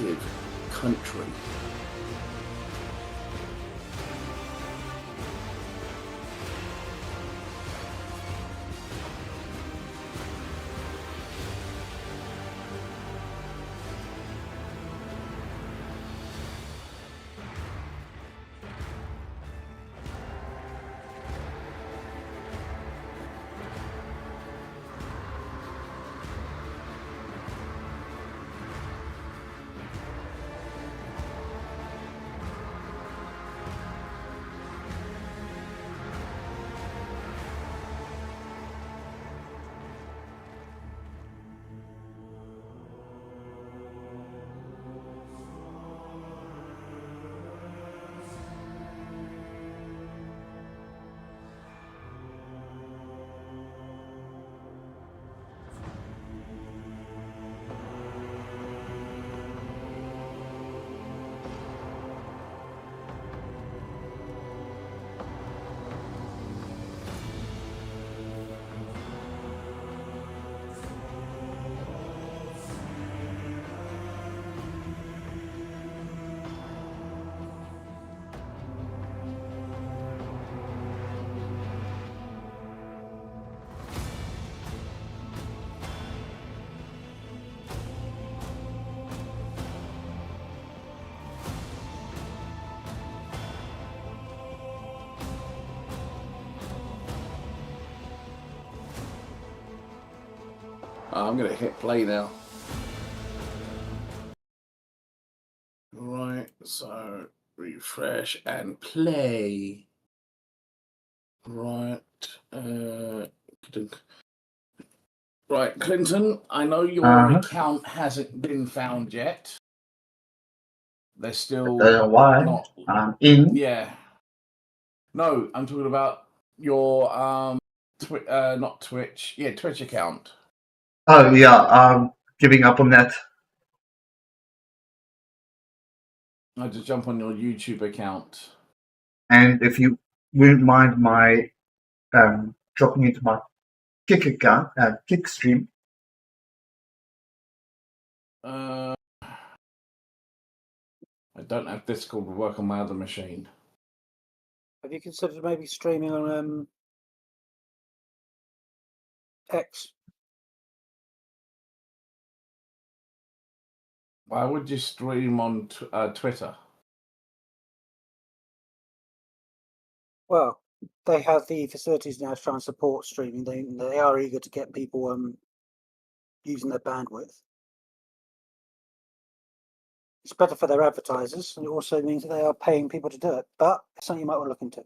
radioactive country. I'm going to hit play now. Right, so refresh and play. Right. Right, Clinton, I know your account hasn't been found yet. They're still why? not. I'm in. Yeah. No, I'm talking about your not Twitch. Yeah, Twitch account. Oh yeah, I'm giving up on that. I had to jump on your YouTube account. And if you wouldn't mind my dropping into my Kick account, Kick stream. I don't have Discord to work on my other machine. Have you considered maybe streaming on X? Why would you stream on Twitter? Well, they have the facilities now to try and support streaming. They are eager to get people using their bandwidth. It's better for their advertisers, and it also means that they are paying people to do it. But it's something you might want to look into.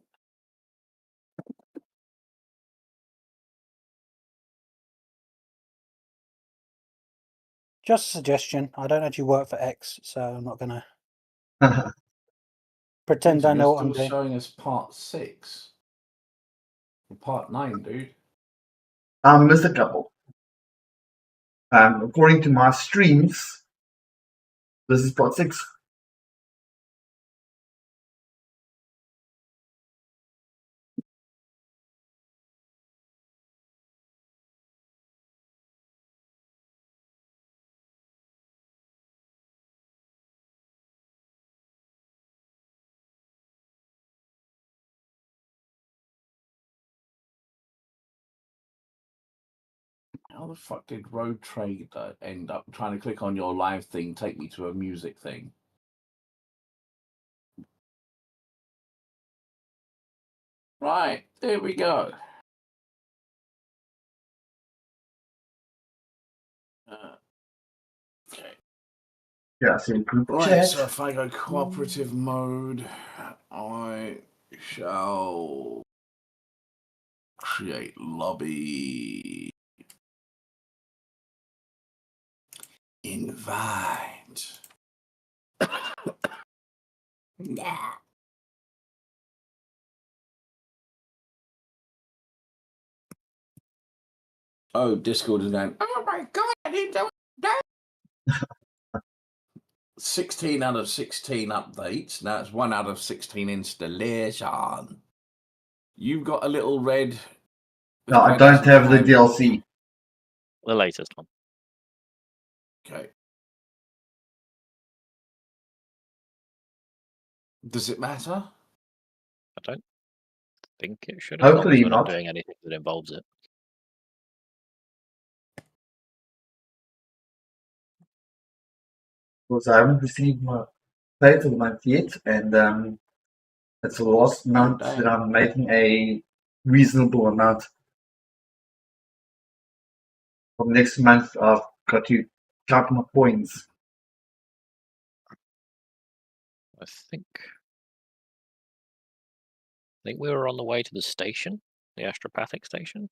Just a suggestion. I don't actually work for X, so I'm not going to pretend I know what I'm still doing. showing us part 6. Or part 9, dude. I missed a couple. According to my streams, this is part 6. How the fuck did Road Trader end up trying to click on your live thing, take me to a music thing? Right, there we go. Okay. Yeah, so group Right, chat. so if I go cooperative mode, I shall create lobby. Invite. Yeah. Oh, Discord is going, oh my god, I didn't know that. 16 out of 16 updates. Now it's 1 out of 16 installation. You've got a little red. No, I don't have the DLC. The latest one. Okay. Does it matter? I don't think it should, as long as Hopefully we're not not. doing anything that involves it. Because I haven't received my settlement yet, and it's the last month damn. that I'm making a reasonable amount. From next month, I've got to count my points. I think we were on the way to the station, the astropathic station.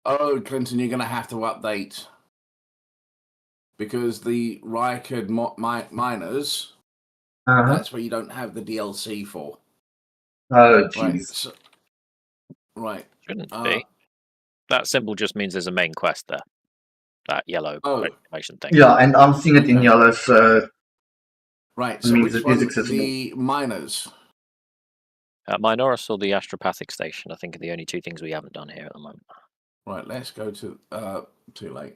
Oh, Clinton, you're going to have to update. Because the Rykard miners, that's where you don't have the DLC for. Oh, Right. jeez. So, right. Shouldn't be. That symbol just means there's a main quest there. That yellow exclamation thing. Yeah, and I'm seeing it in yellow, so... Right, so means which it is one? accessible. The miners? Minoris or the astropathic station, I think, are the only two things we haven't done here at the moment. Right, let's go to... too late.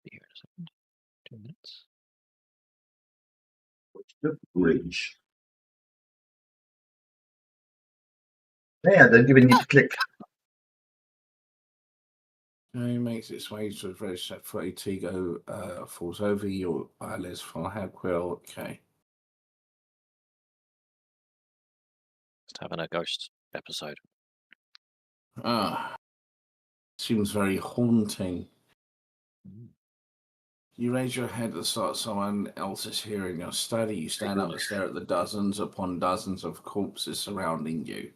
Here in a second. 2 minutes. The bridge. Yeah, I don't even need to click. He makes its way to a very set footy. Tigo falls over your eyelids for how quill. Okay. Just having a ghost episode. Seems very haunting. You raise your head at the start of someone else's hearing your study. You stand up and stare at the dozens upon dozens of corpses surrounding you.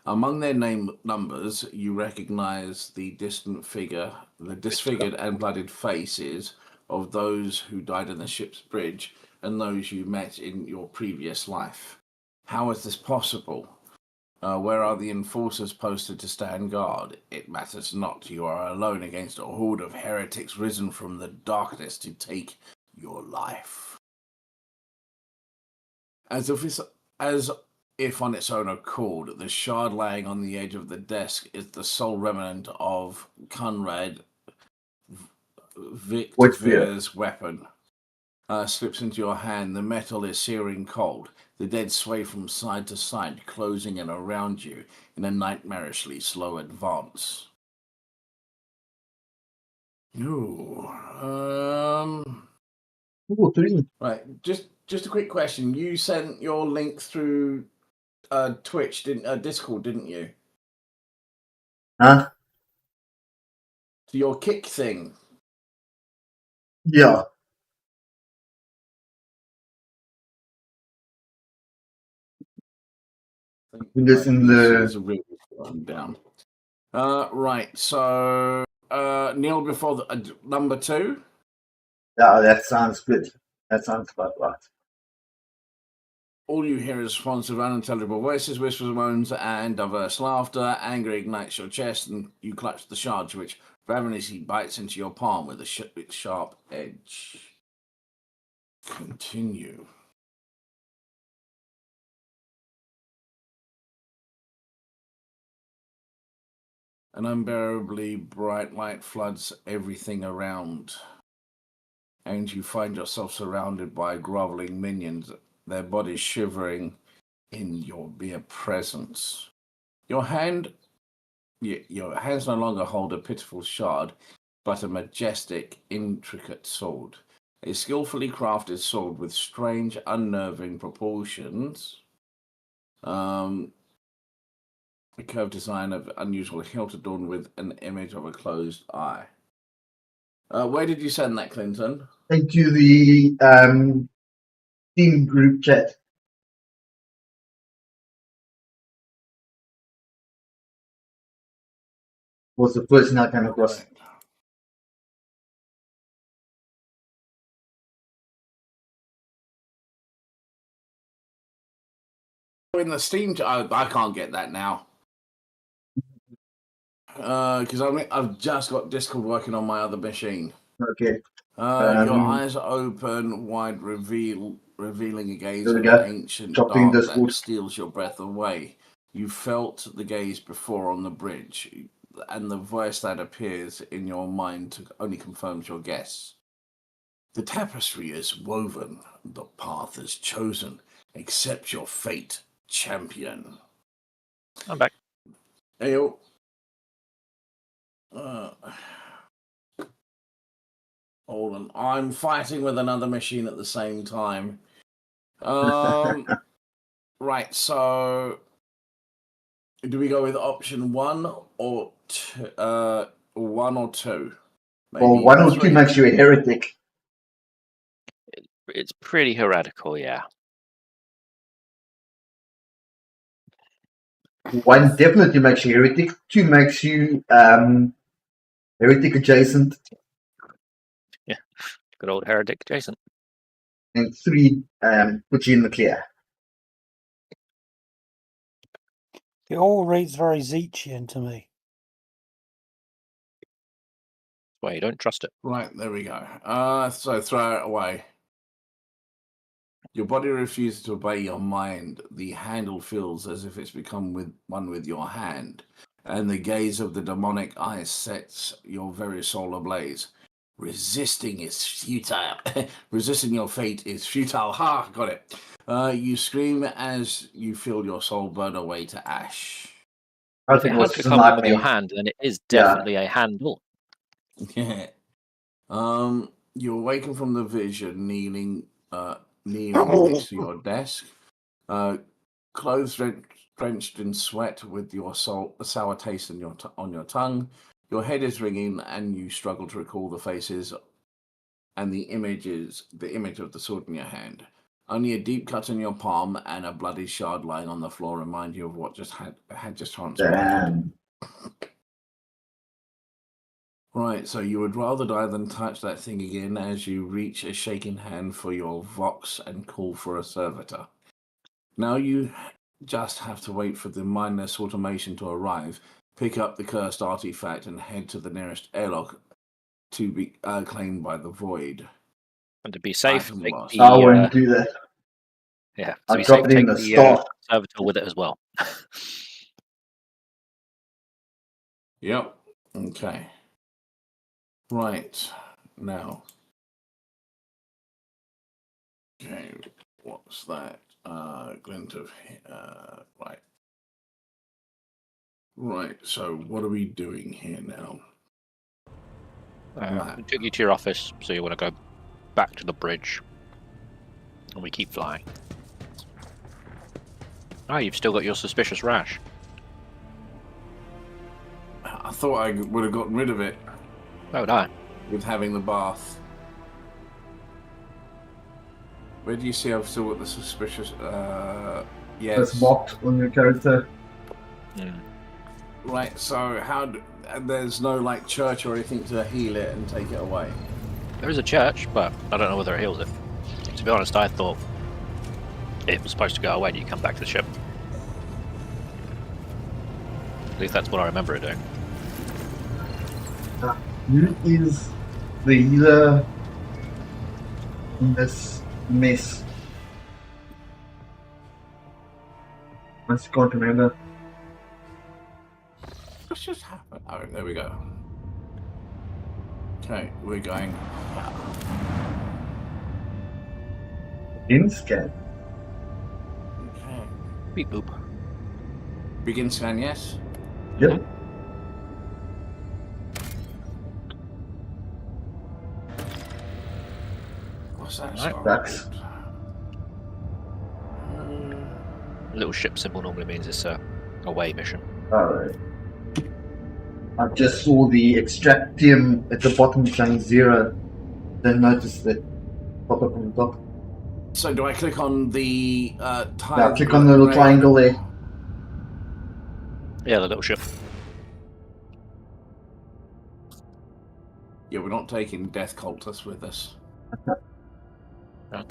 Among their numbers, you recognize the disfigured and blooded faces of those who died in the ship's bridge and those you met in your previous life. How is this possible? Where are the enforcers posted to stand guard? It matters not. You are alone against a horde of heretics risen from the darkness to take your life. As if on its own accord, the shard laying on the edge of the desk is the sole remnant of Conrad Victor's weapon. Slips into your hand. The metal is searing cold. The dead sway from side to side, closing in around you in a nightmarishly slow advance. Ooh. 3. Right. Just a quick question. You sent your link through Twitch, Discord, didn't you? Huh? To your kick thing. Yeah. This in There's the... a real one down. Right. So, Neil, before the, number 2. Yeah, that sounds good. That sounds about right. All you hear is responsive, unintelligible voices, whispers, moans, and diverse laughter. Anger ignites your chest, and you clutch the shard, which ravenously bites into your palm with a sharp edge. Continue. An unbearably bright light floods everything around, and you find yourself surrounded by groveling minions, their bodies shivering in your mere presence. Your hands no longer hold a pitiful shard, but a majestic, intricate sword. A skillfully crafted sword with strange, unnerving proportions. A curved design of unusual hilt adorned with an image of a closed eye. Where did you send that, Clinton? Into the team group chat. Was the person I came across. Right. In the Steam, I can't get that now. Because I've just got Discord working on my other machine. Okay. Your eyes are open wide, revealing a gaze There we of go. ancient Chopping dark this that wood. steals your breath away. You felt the gaze before on the bridge, and the voice that appears in your mind only confirms your guess. The tapestry is woven, the path is chosen. Accept your fate, champion. I'm back. Ayo. Hold on. I'm fighting with another machine at the same time. Right, so do we go with option 1 or 2? 1 or 2? Maybe Well, 1 or 2 3. makes you a heretic. It's pretty heretical, yeah. 1 definitely makes you heretic. 2 makes you heretic adjacent. Yeah, good old heretic Jason. And 3 puts you in the clear. It all reads very Zechian to me. Well, you don't trust it. Right, there we go. So throw it away. Your body refuses to obey your mind. The handle feels as if it's become one with your hand, and the gaze of the demonic eye sets your very soul ablaze. Resisting is futile. Resisting your fate is futile. Ha! Got it. You scream as you feel your soul burn away to ash. I If it think it has was just become one with your nightmare. hand, then it is definitely a handle. Yeah. You awaken from the vision, kneeling next to your desk, clothes drenched in sweat, with your sour taste on your tongue. Your head is ringing, and you struggle to recall the faces and the image of the sword in your hand. Only a deep cut in your palm and a bloody shard lying on the floor remind you of what just had just transpired. Damn. Right, so you would rather die than touch that thing again as you reach a shaking hand for your vox and call for a servitor. Now you just have to wait for the mindless automation to arrive, pick up the cursed artifact, and head to the nearest airlock to be claimed by the void. And to be safe, Item take lost. the, I won't do that. yeah, to I'll be drop safe, it in take the the stock. servitor with it as well. Yep. Okay. Right. Now. Okay. What's that? Glint of. Right. Right. So what are we doing here now? We took you to your office, so you want to go back to the bridge. And we keep flying. Oh, you've still got your suspicious rash. I thought I would have gotten rid of it. Oh, would I? With having the bath. Where do you see I've still got the suspicious... yes. It's mocked on your character. Mm. Right, so there's no, like, church or anything to heal it and take it away? There is a church, but I don't know whether it heals it. To be honest, I thought it was supposed to go away and you come back to the ship. At least that's what I remember it doing. Who is the healer in this mess? I just can't remember. What's just happened? Oh, there we go. Okay, we're going... In scan. Okay. Beep boop. Begin scan, yes? Yep. What's that? Right. That's Little ship symbol normally means it's a away mission. alright. I just saw the extractium at the bottom saying 0. Didn't notice that pop up on the top. So do I click on the Now click on the little triangle there. Yeah, the little ship. Yeah, we're not taking death cultists with us. No.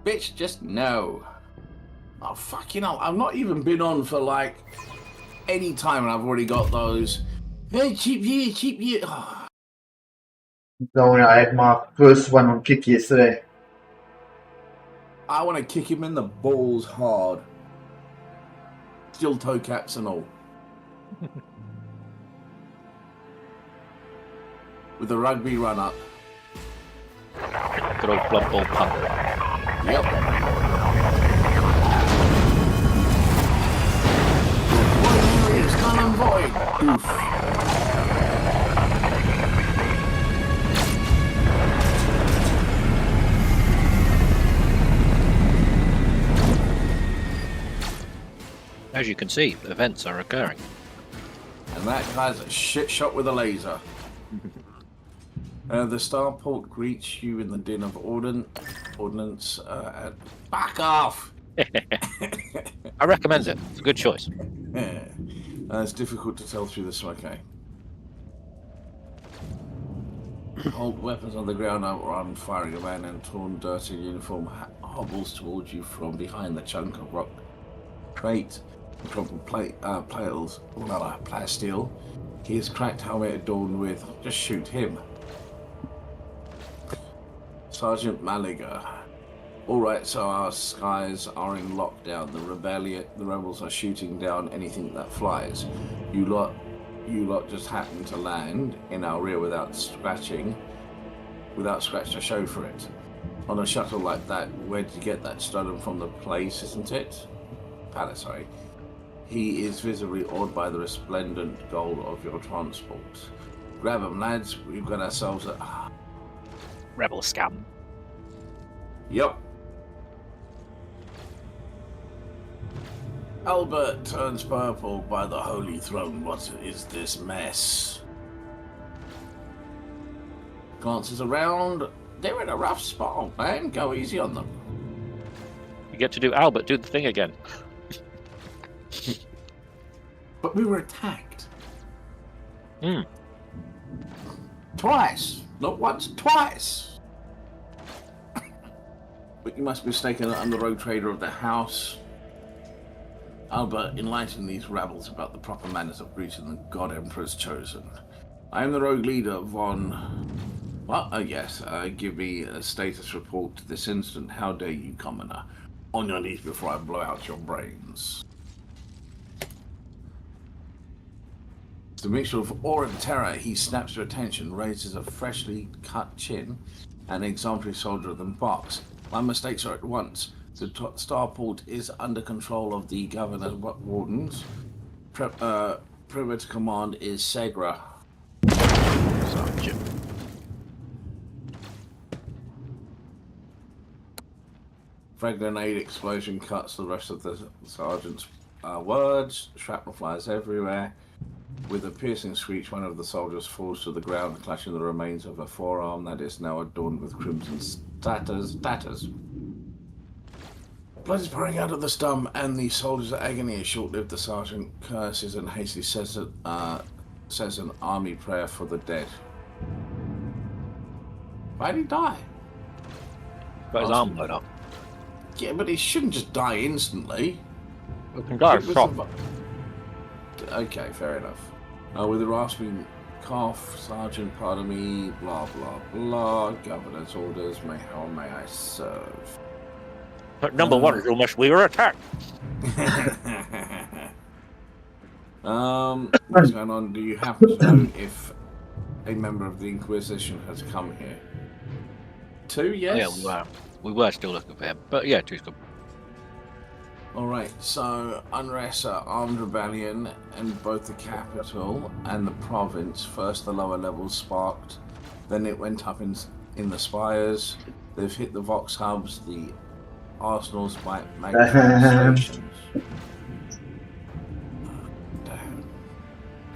Bitch, just no. Oh, fucking hell. I've not even been on for, like, any time and I've already got those Hey, cheap you. Oh, Don't worry, I had my first one on kick yesterday. I want to kick him in the balls hard. Still toe caps and all. With a rugby run up. Good old blood ball pump. Yep. It's null and void. Oof. As you can see, events are occurring. And that guy's a shit shot with a laser. The starport greets you in the din of ordnance. Back off! I recommend it. It's a good choice. Yeah. It's difficult to tell through the smoke. Hold weapons on the ground outrun, firing a man in torn, dirty uniform hobbles towards you from behind the chunk of rock crate. Crumpled plasteel. His cracked helmet adorned with just shoot him. Sergeant Maliga. Alright, so our skies are in lockdown. The rebels are shooting down anything that flies. You lot just happen to land in our rear without scratch to show for it. On a shuttle like that, where'd you get that? Stolen from the place, isn't it? Palace, sorry. He is visibly awed by the resplendent gold of your transport. Grab 'em, lads. We've got ourselves a... Rebel scum. Yep. Albert turns purple by the holy throne. What is this mess? Glances around. They're in a rough spot, man. Go easy on them. You get to do Albert, do the thing again. But we were attacked. Hmm. Twice. Not once, twice. But you must be mistaken. I'm the rogue trader of the house. Albert, enlighten these rabbles about the proper manners of greeting the God Emperor's chosen. I am the rogue leader, Von... What? Oh, yes. Give me a status report to this instant. How dare you, commoner? On your knees before I blow out your brains. It's a mixture of awe and terror. He snaps your attention, raises a freshly cut chin, an exemplary soldier of the box. My mistakes are at once. The starport is under control of the governor wardens. Perimeter command is Segra. Sergeant. Frag grenade explosion cuts the rest of the sergeant's words. Shrapnel flies everywhere. With a piercing screech, one of the soldiers falls to the ground, clutching the remains of a forearm that is now adorned with crimson tatters. Blood is pouring out of the stump, and the soldier's agony is short-lived. The sergeant curses and hastily says an army prayer for the dead. Why did he die? Got his arm blown off. Yeah, but he shouldn't just die instantly. We can die of shock. Okay, fair enough. With a rasping cough, Sergeant, pardon me, blah, blah, blah. Governor's orders, how may I serve? But number one is almost we were attacked. What's going on? Do you happen to know if a member of the Inquisition has come here? 2, yes? Yeah, we were still looking for him. But yeah, 2's good. Alright, so unrest, armed rebellion in both the capital and the province. First the lower levels sparked, then it went up in the spires. They've hit the Vox hubs, the arsenals by stations. Damn.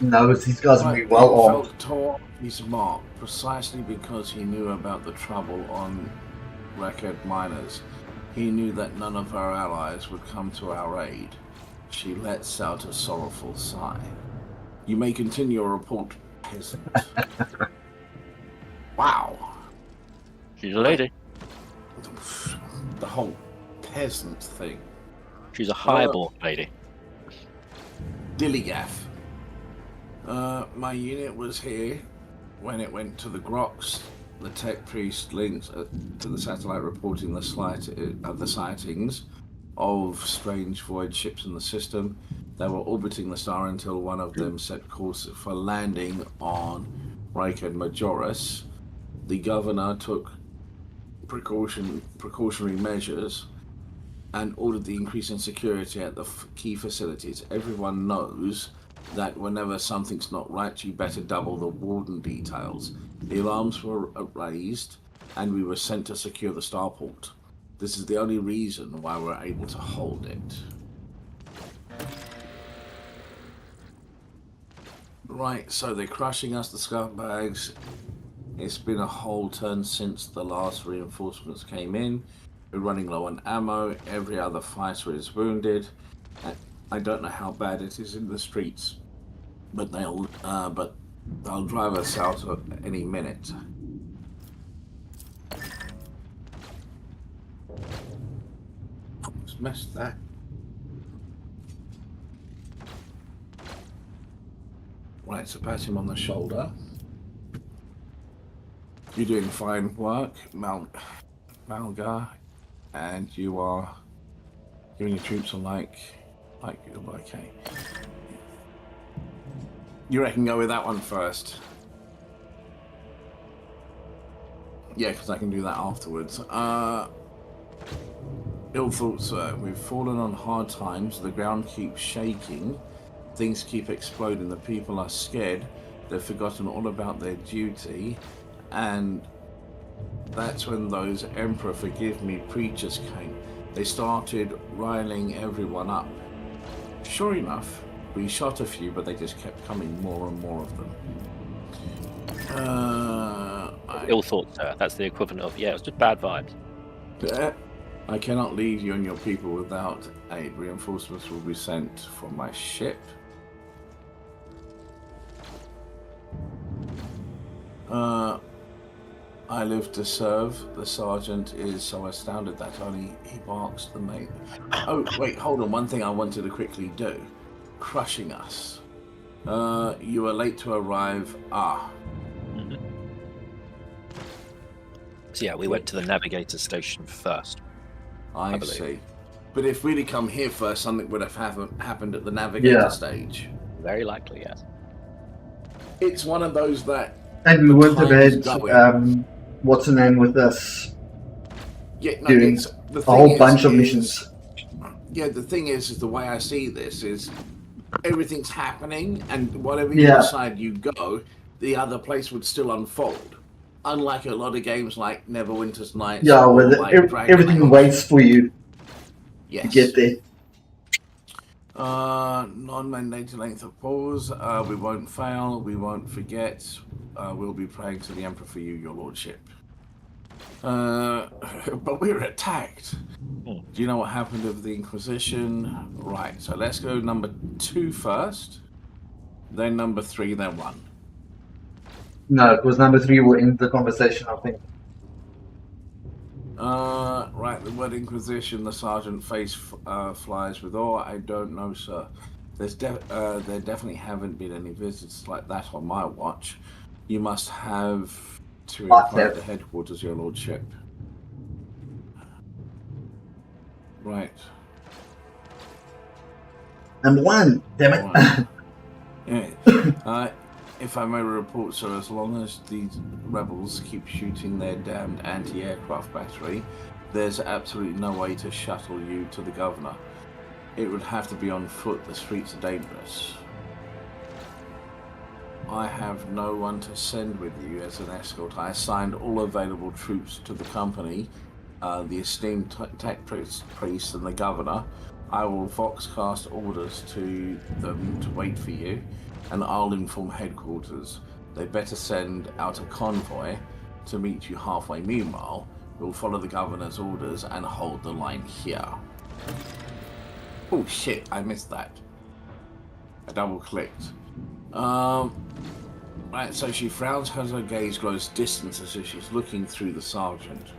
No, these guys are really well armed. Felt tore his mark precisely because he knew about the trouble on record miners. He knew that none of our allies would come to our aid. She lets out a sorrowful sigh. You may continue your report, peasant. Wow. She's a lady. The whole peasant thing. She's a highborn lady. Dillygaff. My unit was here when it went to the Grox. The tech priest linked to the satellite reporting the sightings of strange void ships in the system. They were orbiting the star until one of them set course for landing on Riker Majoris. The governor took precautionary measures and ordered the increase in security at the key facilities. Everyone knows that whenever something's not right, you better double the warden details. The alarms were raised, and we were sent to secure the starport. This is the only reason why we're able to hold it. Right, so they're crushing us, the scumbags. It's been a whole turn since the last reinforcements came in. We're running low on ammo. Every other fighter is wounded. I don't know how bad it is in the streets, but they'll drive us out at any minute. Almost messed that. Right, so pat him on the shoulder. You're doing fine work, Malgar, and you are giving your troops a like okay. You reckon go with that one first? Yeah, because I can do that afterwards. Ill thoughts, sir. We've fallen on hard times. The ground keeps shaking. Things keep exploding. The people are scared. They've forgotten all about their duty. And that's when those Emperor Forgive Me preachers came. They started riling everyone up. Sure enough, we shot a few, but they just kept coming, more and more of them. Ill thoughts, sir. That's the equivalent of, yeah, it was just bad vibes. I cannot leave you and your people without aid. Reinforcements will be sent from my ship. I live to serve. The sergeant is so astounded that only he barks the mate. Oh, wait, hold on. One thing I wanted to quickly do. Crushing us. You are late to arrive. Mm-hmm. So yeah, we went to the navigator station first. I see. But if we'd have come here first, something would have happened at the navigator stage. Very likely, yes. It's one of those that... And we wouldn't have had, what's her name with us? Yeah, no, doing a whole bunch of missions. Yeah, the thing is the way I see this is everything's happening, and whatever you decide you go, the other place would still unfold. Unlike a lot of games like Neverwinter's Nights. Yeah, where everything waits for you to get there. Non-mandated length of pause. We won't fail. We won't forget. We'll be praying to the Emperor for you, your lordship. But we're attacked. Do you know what happened with the Inquisition? Right, so let's go number 2 first. Then number 3, then 1. No, it was number 3 will end the conversation, I think. Right, the word Inquisition, the sergeant face flies with awe. I don't know, sir. There definitely haven't been any visits like that on my watch. You must have to inquire at the headquarters, your lordship. Right. Number 1, damn it. Yeah. If I may report, sir, as long as these rebels keep shooting their damned anti-aircraft battery, there's absolutely no way to shuttle you to the governor. It would have to be on foot. The streets are dangerous. I have no one to send with you as an escort. I assigned all available troops to the company, the esteemed tech priest and the governor. I will voxcast orders to them to wait for you, and I'll inform headquarters. They better send out a convoy to meet you halfway. Meanwhile, we'll follow the governor's orders and hold the line here. Oh shit, I missed that. I double clicked. Right, so she frowns as her gaze grows distant as if she's looking through the sergeant.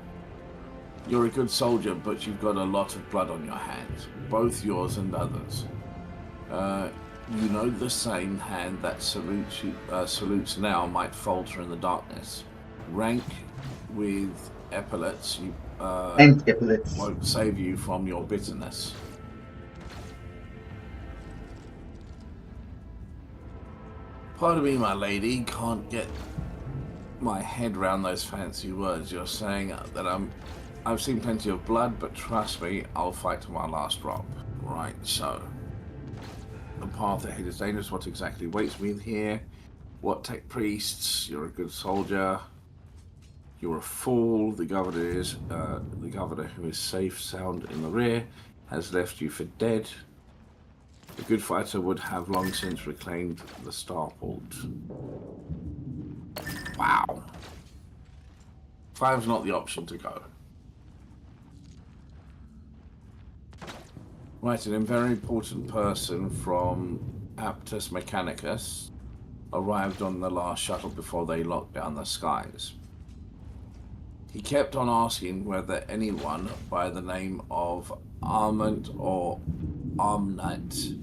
You're a good soldier, but you've got a lot of blood on your hands, both yours and others. You know the same hand that salutes now might falter in the darkness. Rank with epaulets And epaulets. won't save you from your bitterness. Pardon me, my lady, can't get my head round those fancy words. You're saying that I've seen plenty of blood, but trust me, I'll fight to my last drop. Right, so the path ahead is dangerous. What exactly waits me here? What tech priests? You're a good soldier. You're a fool. The governor who is safe, sound in the rear, has left you for dead. A good fighter would have long since reclaimed the starport. Wow. 5's not the option to go. Right, an very important person from Aptus Mechanicus arrived on the last shuttle before they locked down the skies. He kept on asking whether anyone by the name of Armand or Armnat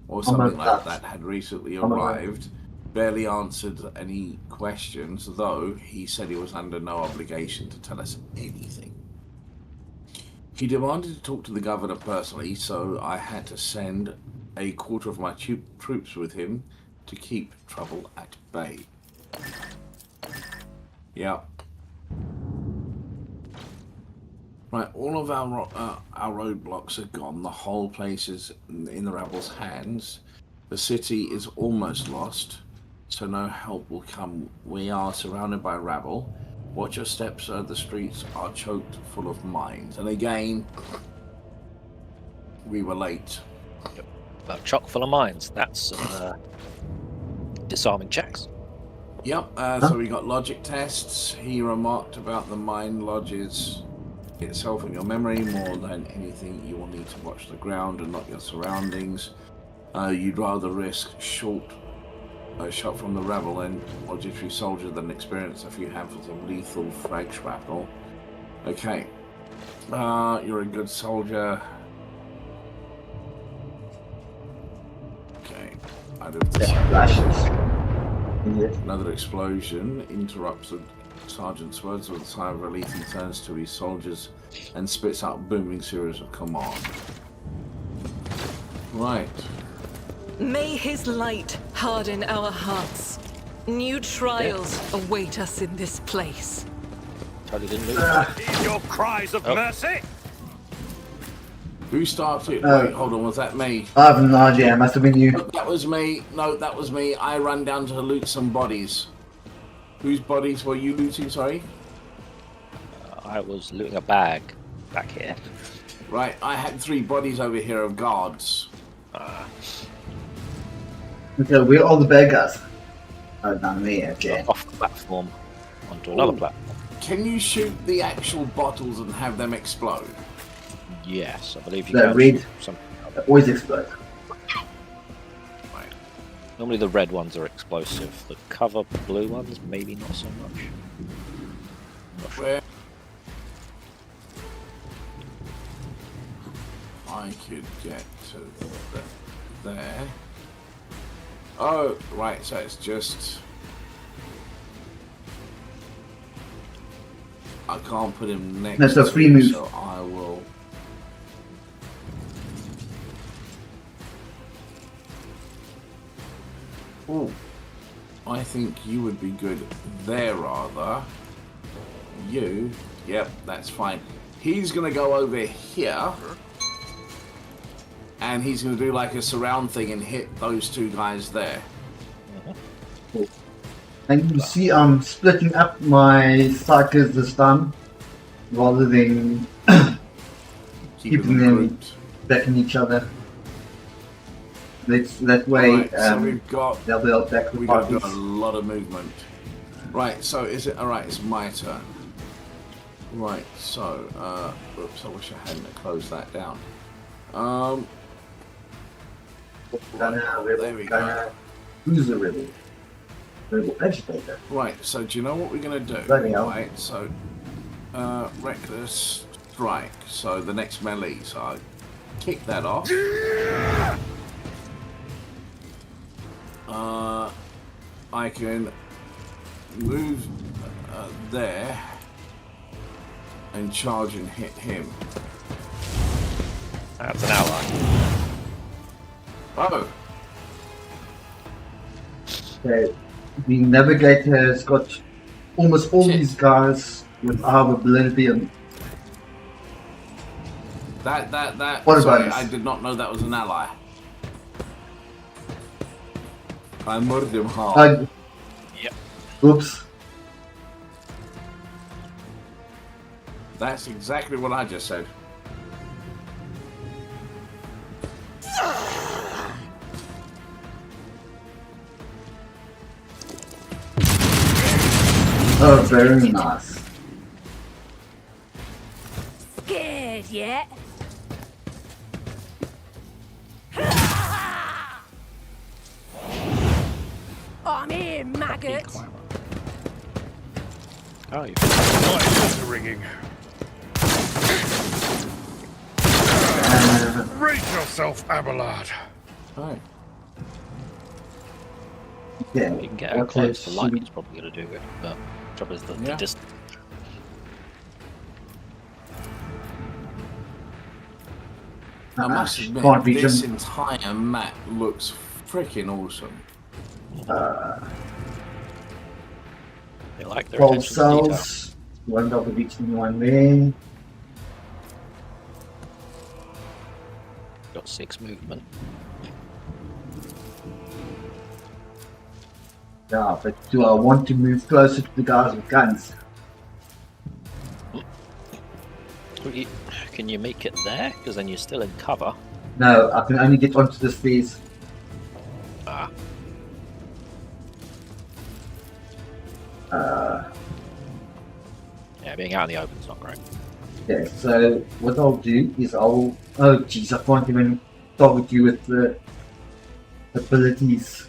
or something like that had recently arrived. Barely answered any questions, though he said he was under no obligation to tell us anything. He demanded to talk to the governor personally, so I had to send a quarter of my troops with him to keep trouble at bay. Yeah. Right, all of our roadblocks are gone. The whole place is in the rebels' hands. The city is almost lost, so no help will come. We are surrounded by rabble. Watch your steps, sir. The streets are choked full of mines. And again, we were late. But chock full of mines. That's disarming checks. Yep, so we got logic tests. He remarked about the mine lodges itself in your memory. More than anything, you will need to watch the ground and not your surroundings. You'd rather risk shot from the rebel and auditory soldier than experience a few handfuls of lethal frag shrapnel. Okay. You're a good soldier. Okay. Another explosion interrupts the sergeant's words with a sigh of relief. He turns to his soldiers and spits out a booming series of commands. Right. May his light harden our hearts. New trials await us in this place. Totally didn't lose. Heed your cries of mercy! Who started? Wait, hold on, was that me? I have no idea, it must have been you. No, that was me. No, that was me. I ran down to loot some bodies. Whose bodies were you looting, sorry? I was looting a bag back here. Right, I had 3 bodies over here of guards. Okay, we're all the bad guys. Oh, not me, okay. Off the platform onto another platform. Can you shoot the actual bottles and have them explode? Yes, I believe you That can. red, Something. that always explode. Right. Normally the red ones are explosive. The cover blue ones, maybe not so much. Not sure. Where I could get to there. Oh, right, so it's just... I can't put him next That's a to free him, move. so I will... Oh, I think you would be good there, rather. You, yep, that's fine. He's going to go over here. And he's going to do like a surround thing and hit those 2 guys there. And you see I'm splitting up my psychers this time, rather than keeping them grouped. backing each other. That way, Right, so we've got... they'll be able to back the We got parties. a lot of movement. Right, so is it... Alright, it's my turn. Right, so... oops, I wish I hadn't closed that down. There we go. Who's the rebel? Rebel agitator. Right, so do you know what we're going to do? Bloody hell. Right, so... reckless strike. So the next melee, so I kick that off. I can move there and charge and hit him. That's an ally. Oh, Okay. The navigator has got almost all Shit. these guys with our ability and that. What about Sorry, this? I did not know that was an ally. I murdered him hard. Yep. Oops. That's exactly what I just said. Oh, very nice. Scared yet? I'm here, maggot. Oh, you. My ears are ringing. Raise yourself, Abelard. Oh. Yeah. You can get out close. The lightning's probably going to do it, but the trouble is the Yeah. distance. I must admit, Can't reach this him. entire map looks freaking awesome. They like their 12 attention to detail. cells. One double reaching one there. Got 6 movement. Yeah, but do I want to move closer to the guys with guns? Can you make it there? Because then you're still in cover. No, I can only get onto the stairs. Ah, yeah, being out in the open's not great. Okay, so what I'll do is I'll... Oh jeez, I can't even target you with the abilities.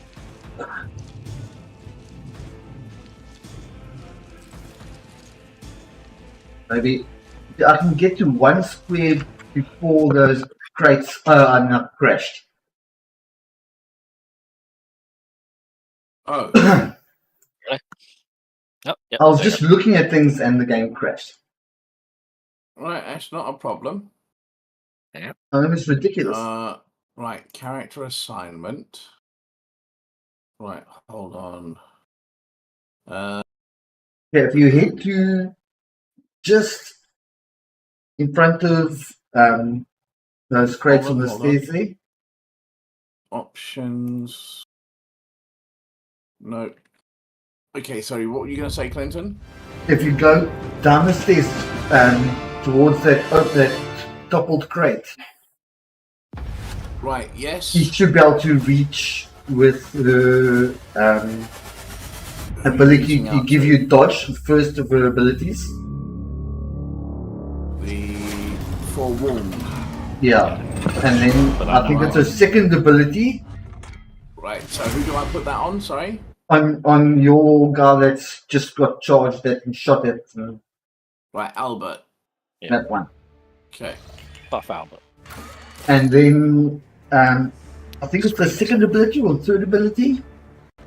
Maybe I can get to one square before those crates are not crashed. Oh, Oh, yeah, I was there you just looking at things and the game crashed. right, that's not a problem. Oh, it's ridiculous. Right, character assignment. Right, hold on. Yeah, if you head to just in front of those crates on the Hold on. stairs there, Options. No. Okay, sorry, what were you going to say, Clinton? if you go down the stairs towards that toppled crate, Right, yes. you should be able to reach with the ability Reaching to out give to you dodge, first of her abilities. the forewarned. Yeah, and then But I think it's a second ability Right, so who do I put that on? Sorry? on your guy that's just got charged that and shot at Right, Albert. Yeah. that one. Okay. Buff Albert. And then I think it's the second ability or third ability.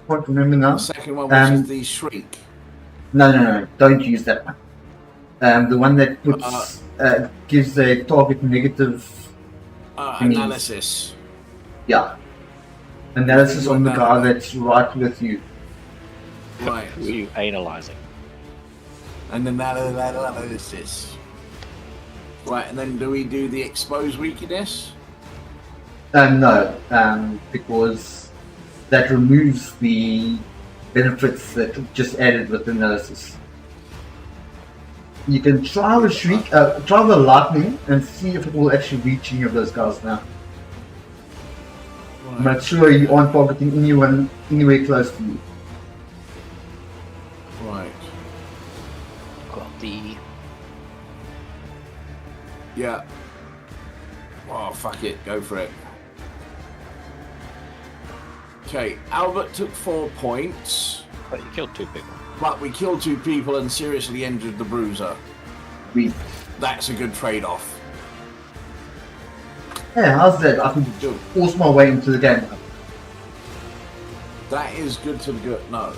Can't remember now. The second one, which is Um, the shriek. No, don't use that one. The one that puts gives a target negative. Analysis. Yeah. Analysis on the guy that's right with you. Right. Who are you analysing? And then that analysis. Right, and then do we do the expose weakness? No, because that removes the benefits that just added with analysis. You can try the shriek, try the lightning, and see if it will actually reach any of those guys now. I'm not sure you aren't targeting anyone anywhere close to you. Right. Got the. Yeah. Oh, fuck it. Go for it. Okay, Albert took 4 points, But you killed 2 people. but we killed 2 people and seriously injured the bruiser. We, That's a good trade-off. yeah, how's that? I can Do. force my way into the game. That is good to go. No.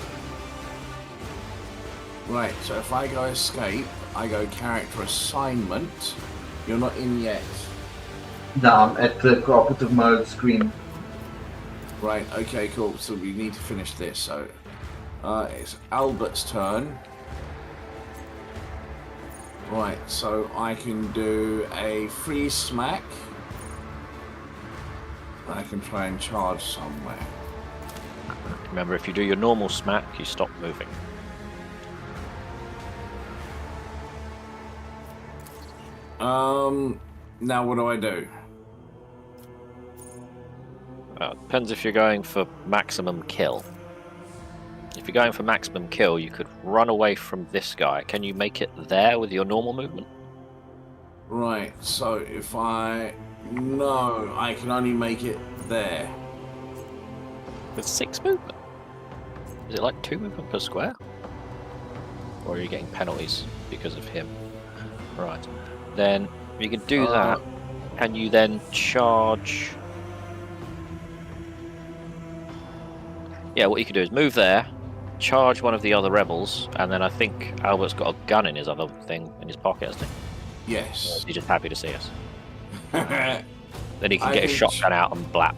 Right, so if I go escape, I go character assignment. You're not in yet. No, I'm at the cooperative mode screen. Right, okay, cool. So we need to finish this. So it's Albert's turn. Right, so I can do a free smack. I can try and charge somewhere. Remember, if you do your normal smack, you stop moving. Now what do I do? Depends if you're going for maximum kill. If you're going for maximum kill, you could run away from this guy. Can you make it there with your normal movement? Right, so if I... No, I can only make it there. With 6 movement? Is it like 2 movement per square? Or are you getting penalties because of him? Right. Then you can do that. Can you then charge... Yeah, what you can do is move there, charge one of the other rebels, and then I think Albert's got a gun in his other thing, in his pocket, hasn't he? Yes. He's just happy to see us. Then he can get his shotgun out and blap.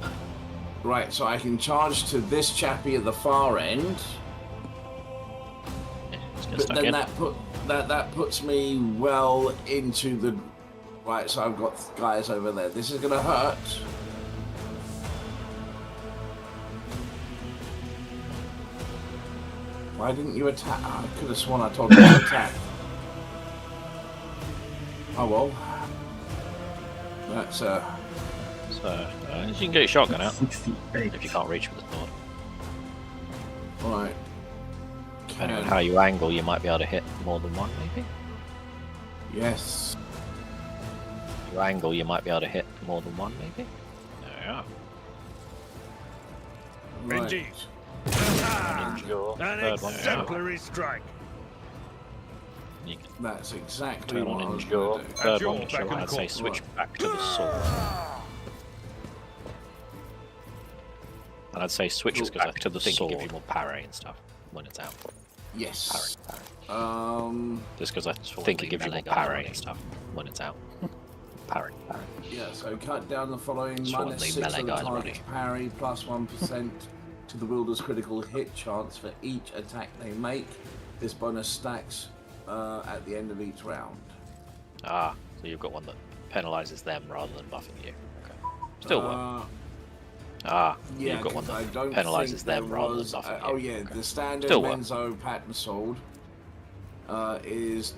Right, so I can charge to this chappie at the far end. Yeah, But then that puts me well into the... Right, so I've got guys over there. This is going to hurt. Why didn't you attack? I could have sworn I told you to attack. Oh well. That's So, you can get your shotgun out 68. if you can't reach with the sword. right. Depending on how you angle, you might be able to hit more than one, maybe? Yes. If you angle, you might be able to hit more than one, maybe? There you are. Right. Indeed. Your An third one. exemplary strike. You can That's exactly turn what I on was your going to do. third your one, which beck and I'd say call. switch back to the sword. And I'd say switches because I Back to the think it gives sword. you more parry and stuff when it's out. Yes. Parry. Just because I think it gives you more parry and stuff when it's out. Parry. Yeah, so cut down the following Just wanna minus leave 6 melee of the guys target's parry, plus 1% to the wielder's critical hit chance for each attack they make. This bonus stacks at the end of each round. Ah, so you've got one that penalises them rather than buffing you. Okay. Still work. Yeah, You've got one 'cause I that don't penalises think them there rather was, than buffing you. oh yeah, Okay. the standard Still work. Menzo pattern sword is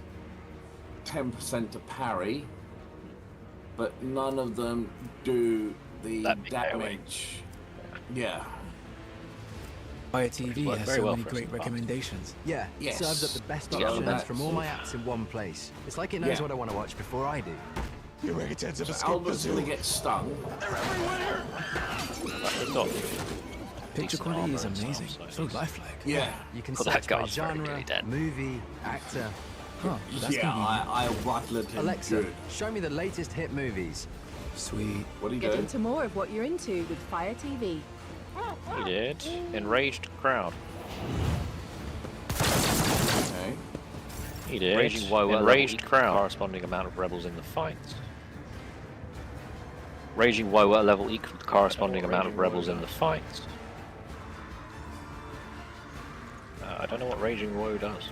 10% to parry, but none of them do the That big AoE. damage. Yeah. Fire TV Worked has very so well many for us great in the past. recommendations. Yeah, Yes. it serves up the best Yeah, options that's- from all my apps in one place. It's like it knows Yeah. what I want to watch before I do. You make it So Albert's gonna get stung. Picture Decent quality is armor and stuff, amazing, so so lifelike. Yeah. You can Well, that search by guard's very genre, nearly dead. movie, actor. Huh, that's Yeah, convenient. I rattled him Alexa, good. show me the latest hit movies. Sweet. What are you Get doing? into more of what you're into with Fire TV. He did. Enraged crowd. Okay. He did. Raging woe at Enraged level crowd. Corresponding amount of rebels in the fight. Raging woe at a level equal to the corresponding amount of rebels in the fight. I don't know what Raging Woe does.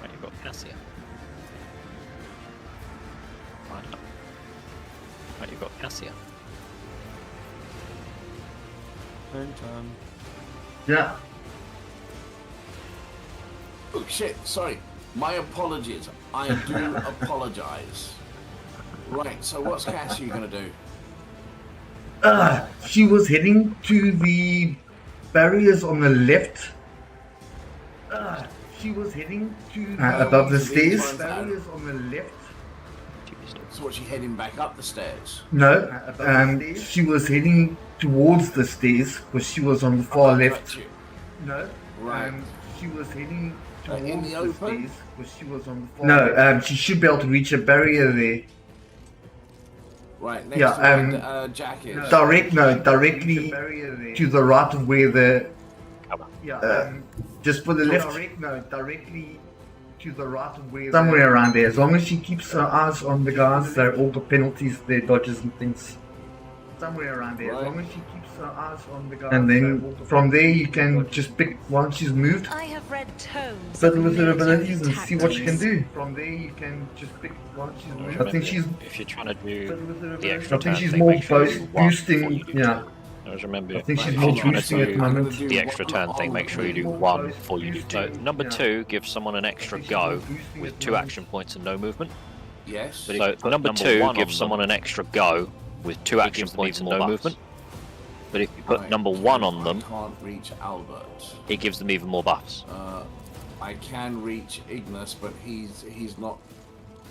Right, you've got Cassia. I don't know. Right, you've got Cassia. Yeah. Oh shit, sorry. My apologies. I do apologize. Right, so what's Cassie gonna do? She was heading to the barriers on the left. She was heading to above the stairs. Barriers on the left. So what's she heading back up the stairs? No, she was heading towards the stairs because she was on the far left. Got you. No, Right. she was heading towards in the open? stairs because she was on the far left. She should be able to reach a barrier there. Right, next Yeah, to where Jack is. Directly to the right of where the Just for the left. Directly to the right of where. Somewhere around there. As long as she keeps her eyes on the guys, they're all the penalties, their dodges and things. Somewhere around there. As long as she keeps her eyes on the guys. And then from there you can just pick once she's moved, I have read tomes. fiddle with her of abilities and military see what she can do. From there you can just pick once she's moved. I think she's If you're trying to do Fiddle with her the abilities. extra I think turn she's thing, more make sure you do one boosting, before you do yeah. two. Always remember, I think she's if more you're trying to boosting at the do moment. the extra turn thing, make sure you do one before you do two. Number two gives someone an extra go with 2 action points and no movement. Yes. So number two gives someone an extra go with 2 action points and no movement. But if you put number 1 on them, I can't reach Albert. it gives them even more buffs. I can reach Ignis, but he's not.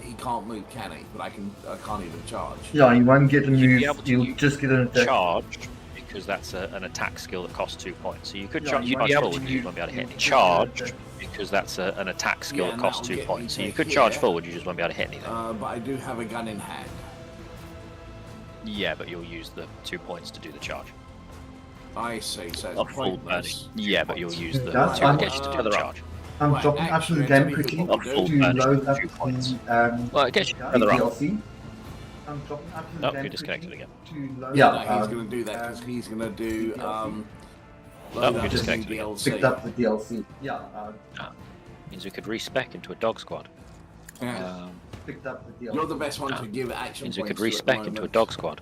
He can't move, can he? But I can't even charge. Yeah, you won't get a You'd be move, able to you'll use just get an attack. Charge, because that's an attack skill that costs 2 points. So you could Yeah, charge. you You'd might be able be to able use, to won't be able to hit. use- Charge, because that's an attack skill Yeah, that and costs that'll 2 get points. So me you to could charge here. forward. You just won't be able to hit anything. But I do have a gun in hand. Yeah, but you'll use the 2 points to do the charge. I see. So it's Not full burning. pointless. Yeah, but you'll use the That's 2 fine. gets you to do the charge. I'm Right, dropping up to actually, the game it's quickly not to full burning, load up 2 points. the Well, it gets you the further up. DLC. I'm dropping up to the Nope, game you're disconnected quickly again. to load Yeah, up, no, he's going to do that because he's going to do. DLC. Load you're up the disconnected new again. DLC. picked up the DLC. Yeah, Means we could respec into a dog squad. Yeah. picked up the DLC. You're the best one to give action Means we could points to at the respec into a moment. dog squad.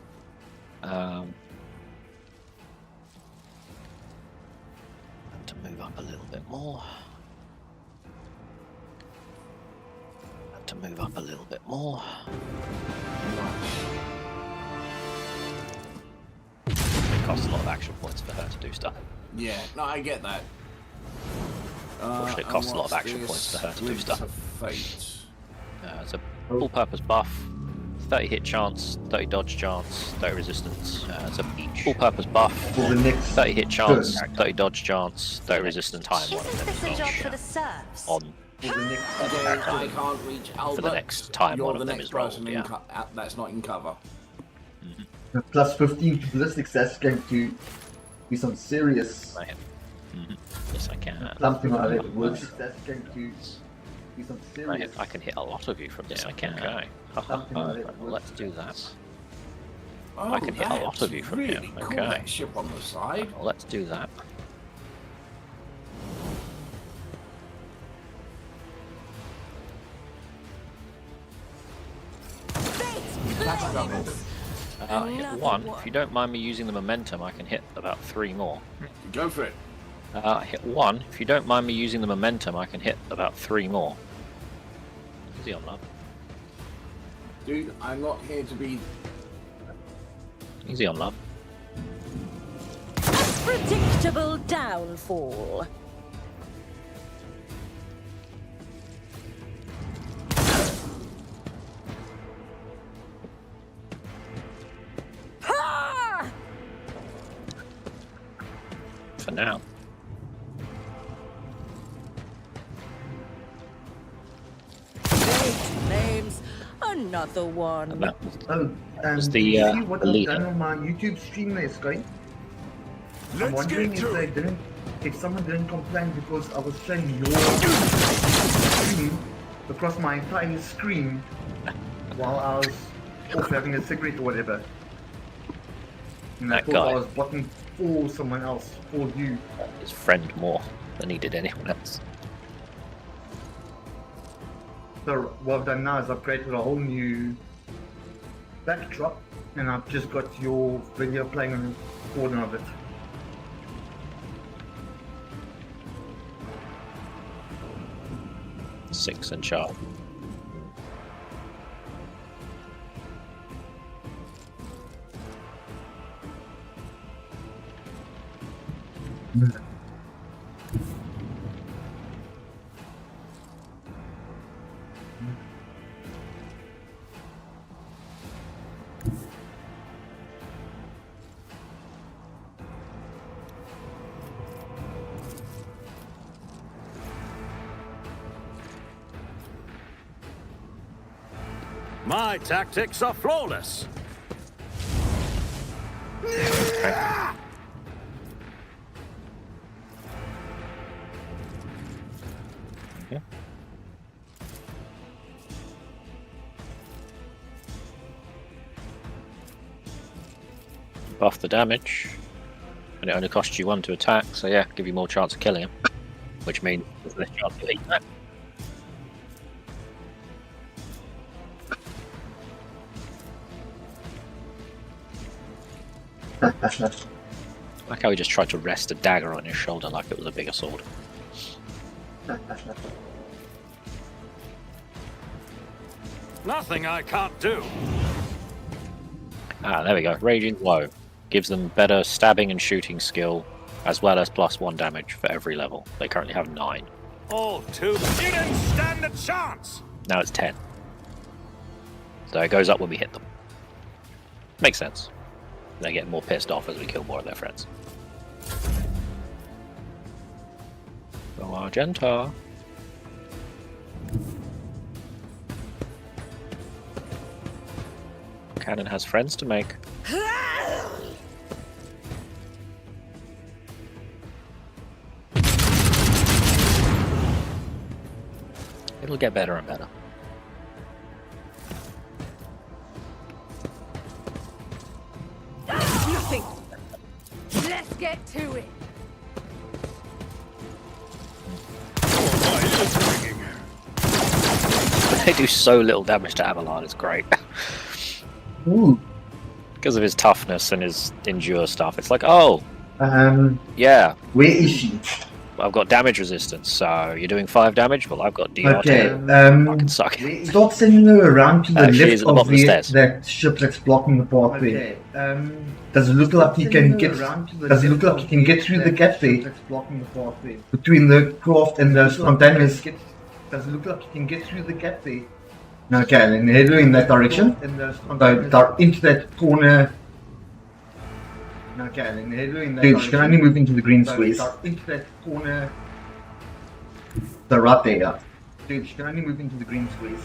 To move up a little bit more. To move up a little bit more. It costs a lot of action points for her to do stuff. Yeah, no, I get that. Unfortunately, it costs a lot of and action what's points for her to do this? stuff. Winds of Fate. It's a full-purpose buff, 30 hit chance, 30 dodge chance, 30 resistance. It's a full-purpose buff, For the next 30 hit chance, turn. 30 dodge chance, 30 resistance. Time one of them is rolled serfs? on For the next Okay, I can't reach Albert. next time You're one of the them next is rolled, person yeah. that's not in cover. plus 15 to ballistics, that's going to be some serious I hit. Yes, I can. something like that. It works. That's going to be some serious. I can hit a lot of you from this. I can. Okay. Something like that. Well, let's do that. Oh, I can hit a lot that's of you from here. really cool, Okay. that ship on the side. Well, let's do that. Hit one. If you don't mind me using the momentum, I can hit about 3 more. Go for it. Hit one. If you don't mind me using the momentum, I can hit about 3 more. Easy on love. Dude, I'm not here to be. Easy on love. Predictable downfall. For now. Great names. Another And one. that was Oh, was do the, you see what the I've leader. done on my YouTube stream there, Sky? I'm Let's wondering get if to they it. didn't, if someone didn't complain because I was showing your screen across my entire screen while I was off having a cigarette or whatever. And I That thought guy. I was botting for someone else, for you. His friend more than he did anyone else. So what I've done now is I've created a whole new backdrop and I've just got your video playing on the corner of it. Six and sharp. My tactics are flawless. buff the damage, and it only costs you 1 to attack. So yeah, give you more chance of killing him, which means there's less chance of hitting that. Like how he just tried to rest a dagger on his shoulder like it was a bigger sword. Nothing I can't do. Ah, there we go. Raging Woe gives them better stabbing and shooting skill, as well as +1 damage for every level. They currently have 9. All too. You didn't stand a chance. Now it's 10. So it goes up when we hit them. Makes sense. They get more pissed off as we kill more of their friends. So Argenta. Cannon has friends to make. It'll get better and better. Nothing. Let's get to it. They do so little damage to Abelard, it's great. Ooh. Because of his toughness and his endure stuff. It's like, oh, yeah, Where is she? I've got damage resistance, so you're doing 5 damage, well, I've got DR10. Okay. Fucking suck. Stop sending her around to the She's left at the of bottom of the stairs. that ship that's blocking the pathway. Does it look like you can get? Does it look like you can get through the gap there between the craft and those containers? Does it look like you can get through the gap there? Okay, then head in that direction. So into that corner. Okay, then head in that direction. You can only move into the green squares. Into that corner. So right there, yeah. Dude, you can only move into the green squares.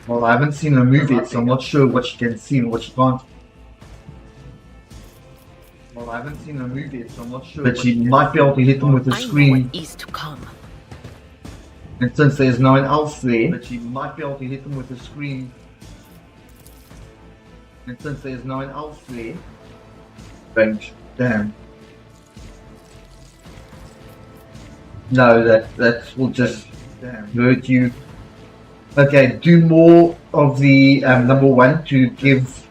Well, I haven't seen her move yet, so I'm not sure what she can see and what she can't. Well, I haven't seen her move yet, so I'm not sure. But she might be able to hit them with a screen. is to come. And since there's no one else there, but she might be able to hit them with a screen. And since there's no one else there, range. Damn. No, that will just hurt you. Okay, do more of the number 1 to give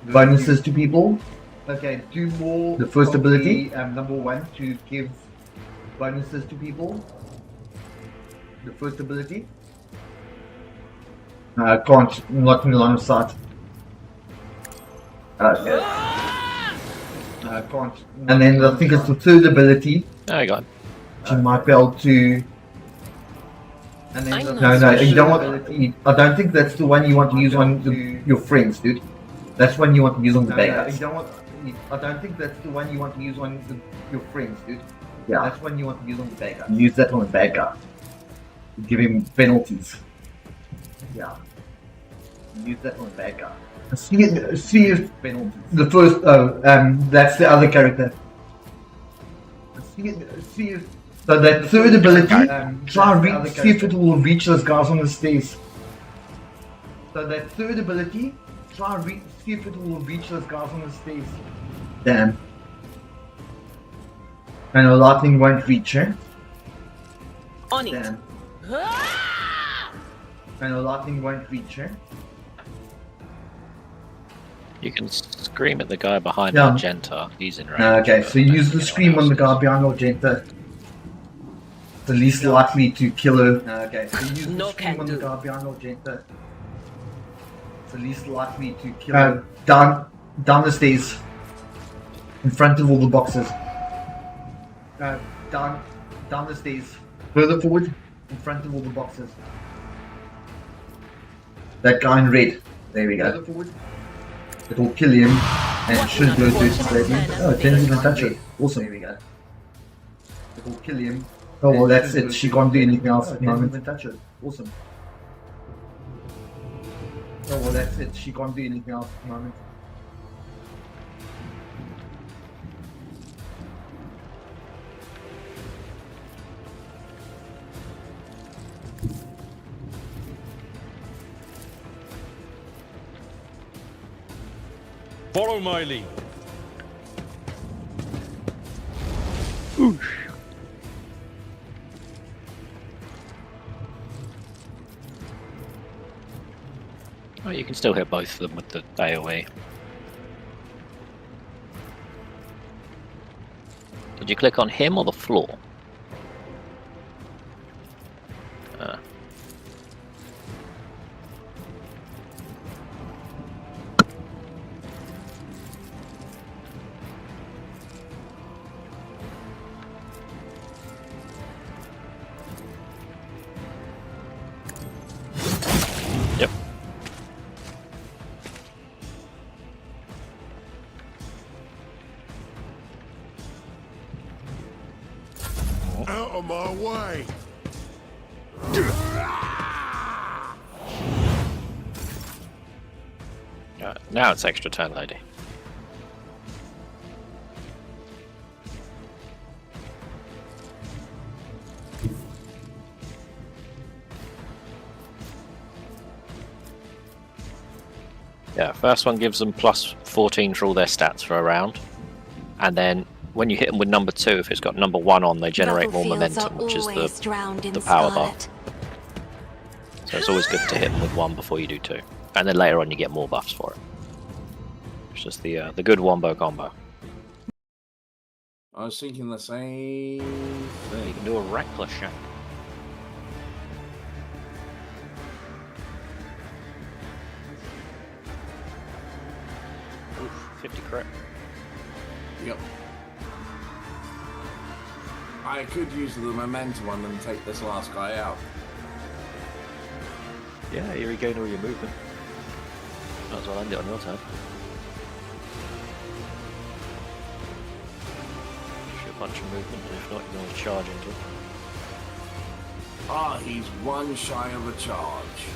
bonuses to people. Okay, do more. The first ability, number 1 to give bonuses to people. The first ability. I can't. Not in the line of sight. Okay. I can't. And then I think it's the third ability. There you go. You might be able to. And then no, you don't want. I don't think that's the one you want to use on your friends, dude. That's one you want to use on the bad guys. I don't think that's the one you want to use on your friends, dude. Yeah, that's one you want to use on the bad guy. Use that on the bad guy. Give him penalties. Yeah. Use that on the bad guy. See if penalties. The first. That's the other character. See if. So that third ability, try and see if it will reach those guys on the stairs. So that third ability, try and see if it will reach those guys on the stairs. Damn. And the lightning won't reach, eh? On it. Damn. And the lightning won't reach, eh? You can scream at the guy behind Yeah. Argenta. He's in range. Okay, so use the scream on the guy behind Argenta. The least likely to kill her. Okay, so use the scream on the guy behind Argenta. The least likely to kill her. Down the stairs. In front of all the boxes. Down the stairs. Further forward. In front of all the boxes. That guy in red. There we go. Further forward. It will kill him and it should go through his statement. Oh, it didn't even touch it. Awesome. There we go. It will kill him. Oh well, that's it. She can't do anything else at the moment. Didn't even touch it. Awesome. Oh well, that's it. She can't do anything else at the moment. Follow my lead. Oh, you can still hit both of them with the AoE. Did you click on him or the floor? Yep. Out of my way. Now it's extra turn lady. Yeah, first one gives them plus 14 for all their stats for a round, and then when you hit them with number 2, if it's got number 1 on, they generate more momentum, which is the power bar. So it's always good to hit them with 1 before you do 2, and then later on you get more buffs for it. It's just the good wombo combo. I was thinking the same You thing. can do a reckless shot. Oof, 50 crit. Yep. I could use the momentum one and take this last guy out. Yeah, you regain all your movement. Might as well end it on your turn. Shoot a bunch of movement, and if not, you can always charge into it. Ah, he's one shy of a charge.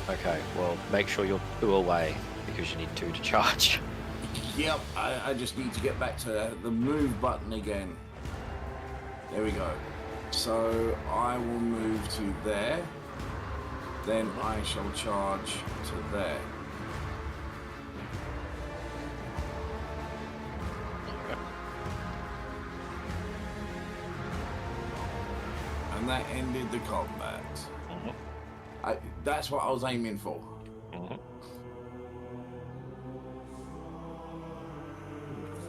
Okay, well, make sure you're 2 away, because you need 2 to charge. Yep, I just need to get back to the move button again. There we go. So I will move to there. Then I shall charge to there. And that ended the combat. That's what I was aiming for.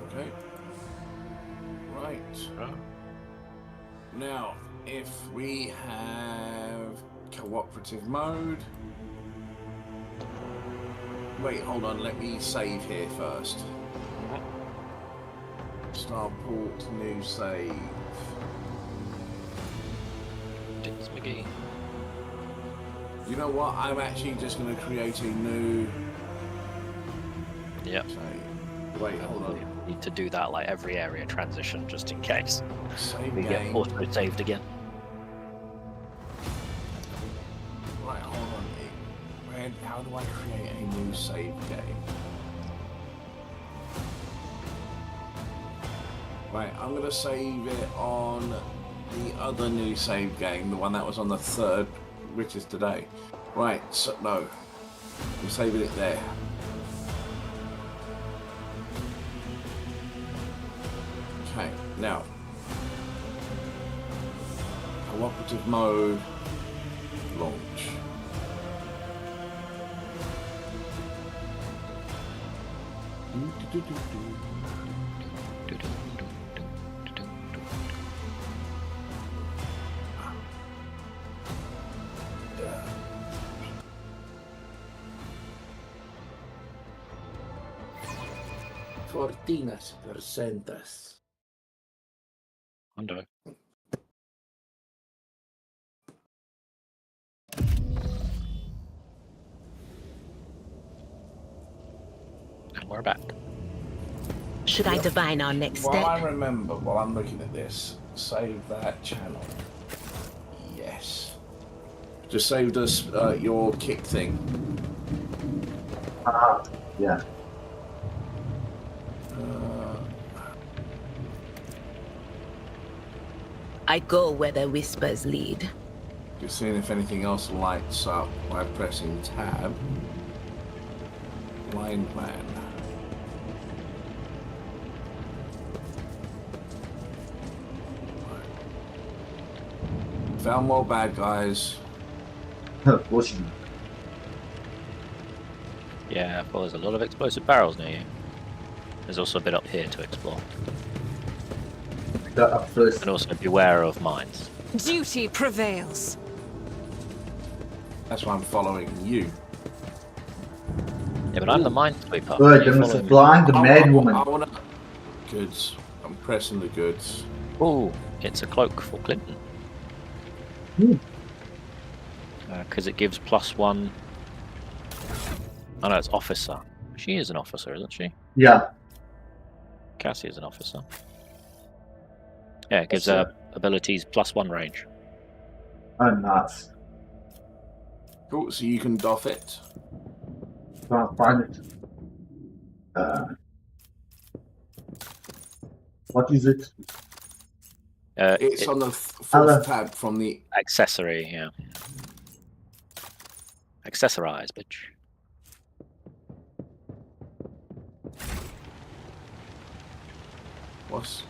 Okay. Right. Now, if we have cooperative mode. Wait, hold on, let me save here first. Starport, new save. Dicks McGee. You know what? I'm actually just going to create a new. Yep. Save. Wait, hold on. Need to do that like every area transition, just in case Save we get game. auto saved again. Right, hold on. How do I create a new save game? Right, I'm going to save it on the other new save game, the one that was on the 3rd, which is today. Right, so no. I'm saving it there. Okay, now. Cooperative mode. Launch. Fortinas percentas. Hundo. And we're back. Should I divine our next While step? I remember, while I'm looking at this, save that channel. Yes. Just saved us your kick thing. Yeah. I go where the whispers lead. Just seeing if anything else lights up by pressing tab. Blind man. Found more bad guys. Of course you do. Yeah, well, there's a lot of explosive barrels near you. There's also a bit up here to explore. Go up first. And also beware of mines. Duty prevails. That's why I'm following you. Yeah, but I'm the mine sweeper. Good, You're then we're following me. supplying the mad woman. I wanna... Goods. I'm pressing the goods. Ooh, it's a cloak for Clinton. Because it gives +1. Oh no, it's officer. She is an officer, isn't she? Yeah. Cassie is an officer. Yeah, it gives her abilities +1 range. Oh, nice. Cool, so you can doff it. Can't find it. What is it? It's on the fourth tab from the... Accessory, yeah. Accessorize, bitch. What's...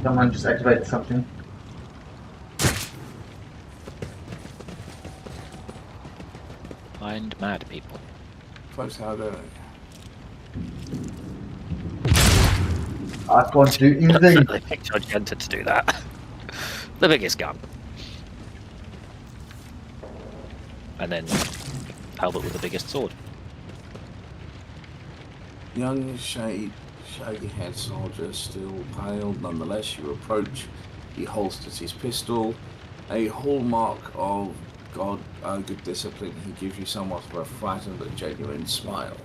Someone just activated something. Find mad people. Close how do I can't do anything. They picked Argenta to do that. The biggest gun. And then Albert with the biggest sword. Young, shaggy-haired soldier, still pale. Nonetheless, you approach. He holsters his pistol. A hallmark of good discipline, he gives you somewhat of a frightened but genuine smile.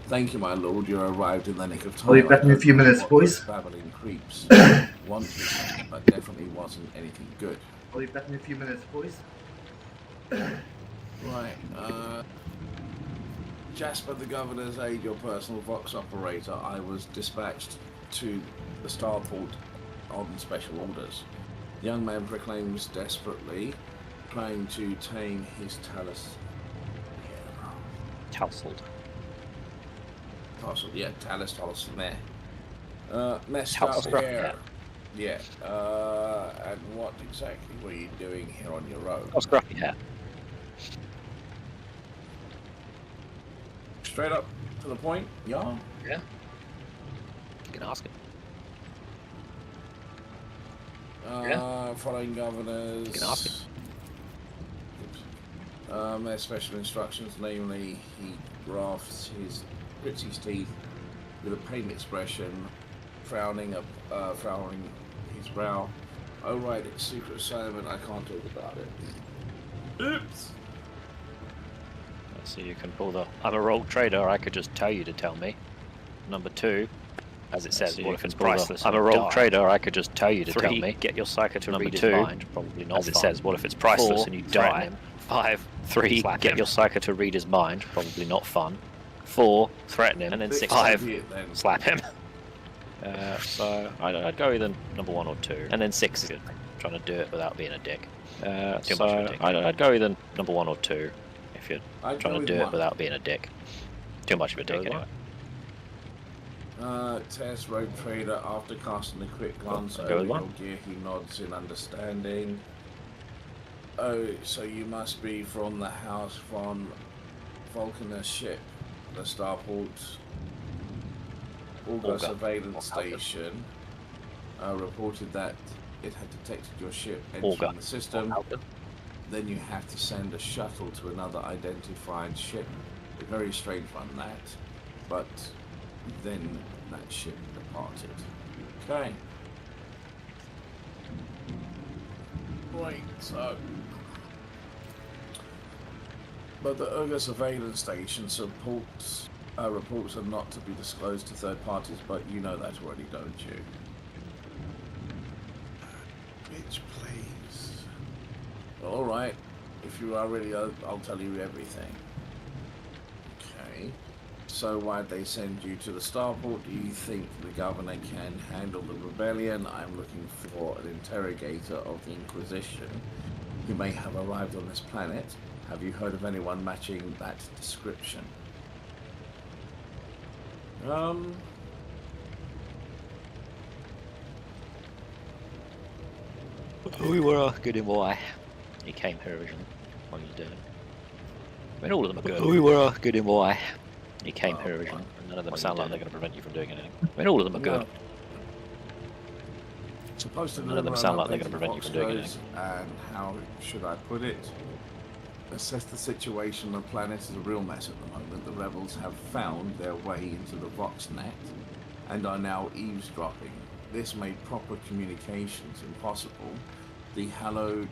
Thank you, my lord. You arrived in the nick of time. We'll be back in a few minutes, boys. Babbling creeps. Wanted something, but definitely wasn't anything good. We'll be back in a few minutes, boys. Right. Jasper, the governor's aide, your personal Vox operator. I was dispatched to the starport on special orders. The young man proclaims desperately, trying to tame his Tousled. Yeah, Talus Tolson there. Messed up here. Yeah. And what exactly were you doing here on your own? Oh, scruffy hair. Straight up to the point, yeah? Yeah. You can ask him. Following governors. You can ask him. Their special instructions, namely, he grafts his grits his teeth with a pained expression, frowning his brow. Oh right, it's secret assignment, I can't talk about it. Oops. So you can pull the I'm a rogue trader, I could just tell you to tell me. Number 2, as it says, what if it's priceless? I'm a rogue trader, I could just tell you to tell me. Get your psycho to read his mind, probably not. As it says, what if it's priceless and you die? 5, 3, get your psycho to read his mind, probably not fun. 4, threaten him, and then 6, 5, slap him. So I'd go either number 1 or 2, and then 6 is trying to do it without being a dick. Too much of a dick. I'd go either number 1 or 2 if you're trying to do it without being a dick. Too much of a dick anyway. Test rogue trader. After casting a quick glance over your gear, he nods in understanding. Oh, so you must be from the house von Vulcaner's ship, the starport Auger surveillance station. Reported that it had detected your ship entering the system. Then you have to send a shuttle to another identified ship. A very strange one, that. But then that ship departed. Okay. Right, so... But the Urga surveillance station supports reports are not to be disclosed to third parties, but you know that already, don't you? Bitch, please. All right. If you are ready, I'll tell you everything. Okay. So why'd they send you to the starport? Do you think the governor can handle the rebellion? I'm looking for an interrogator of the Inquisition who may have arrived on this planet. Have you heard of anyone matching that description? We were asking him why he came here originally. What are you doing? I mean, all of them are good. We were asking him why he came here originally. None of them sound like they're going to prevent you from doing anything. I mean, all of them are good. Supposed to None of them sound like they're going to prevent you from doing anything. anything. And how should I put it? Assess the situation. The planet is a real mess at the moment. The rebels have found their way into the VoxNet and are now eavesdropping. This made proper communications impossible. The hallowed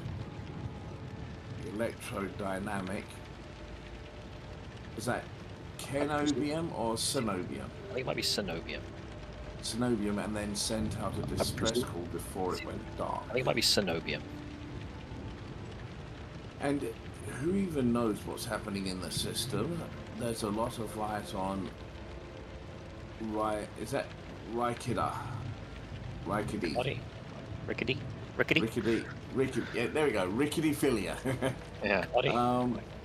electrodynamic, is that Cenobium or Cenobium? I think it might be Cenobium. Cenobium, and then sent out a distress call before it went dark. I think it might be Cenobium. And who even knows what's happening in the system? There's a lot of light on. Is that Rykida? Rickety. Yeah, there we go. Rickety-philia. Yeah.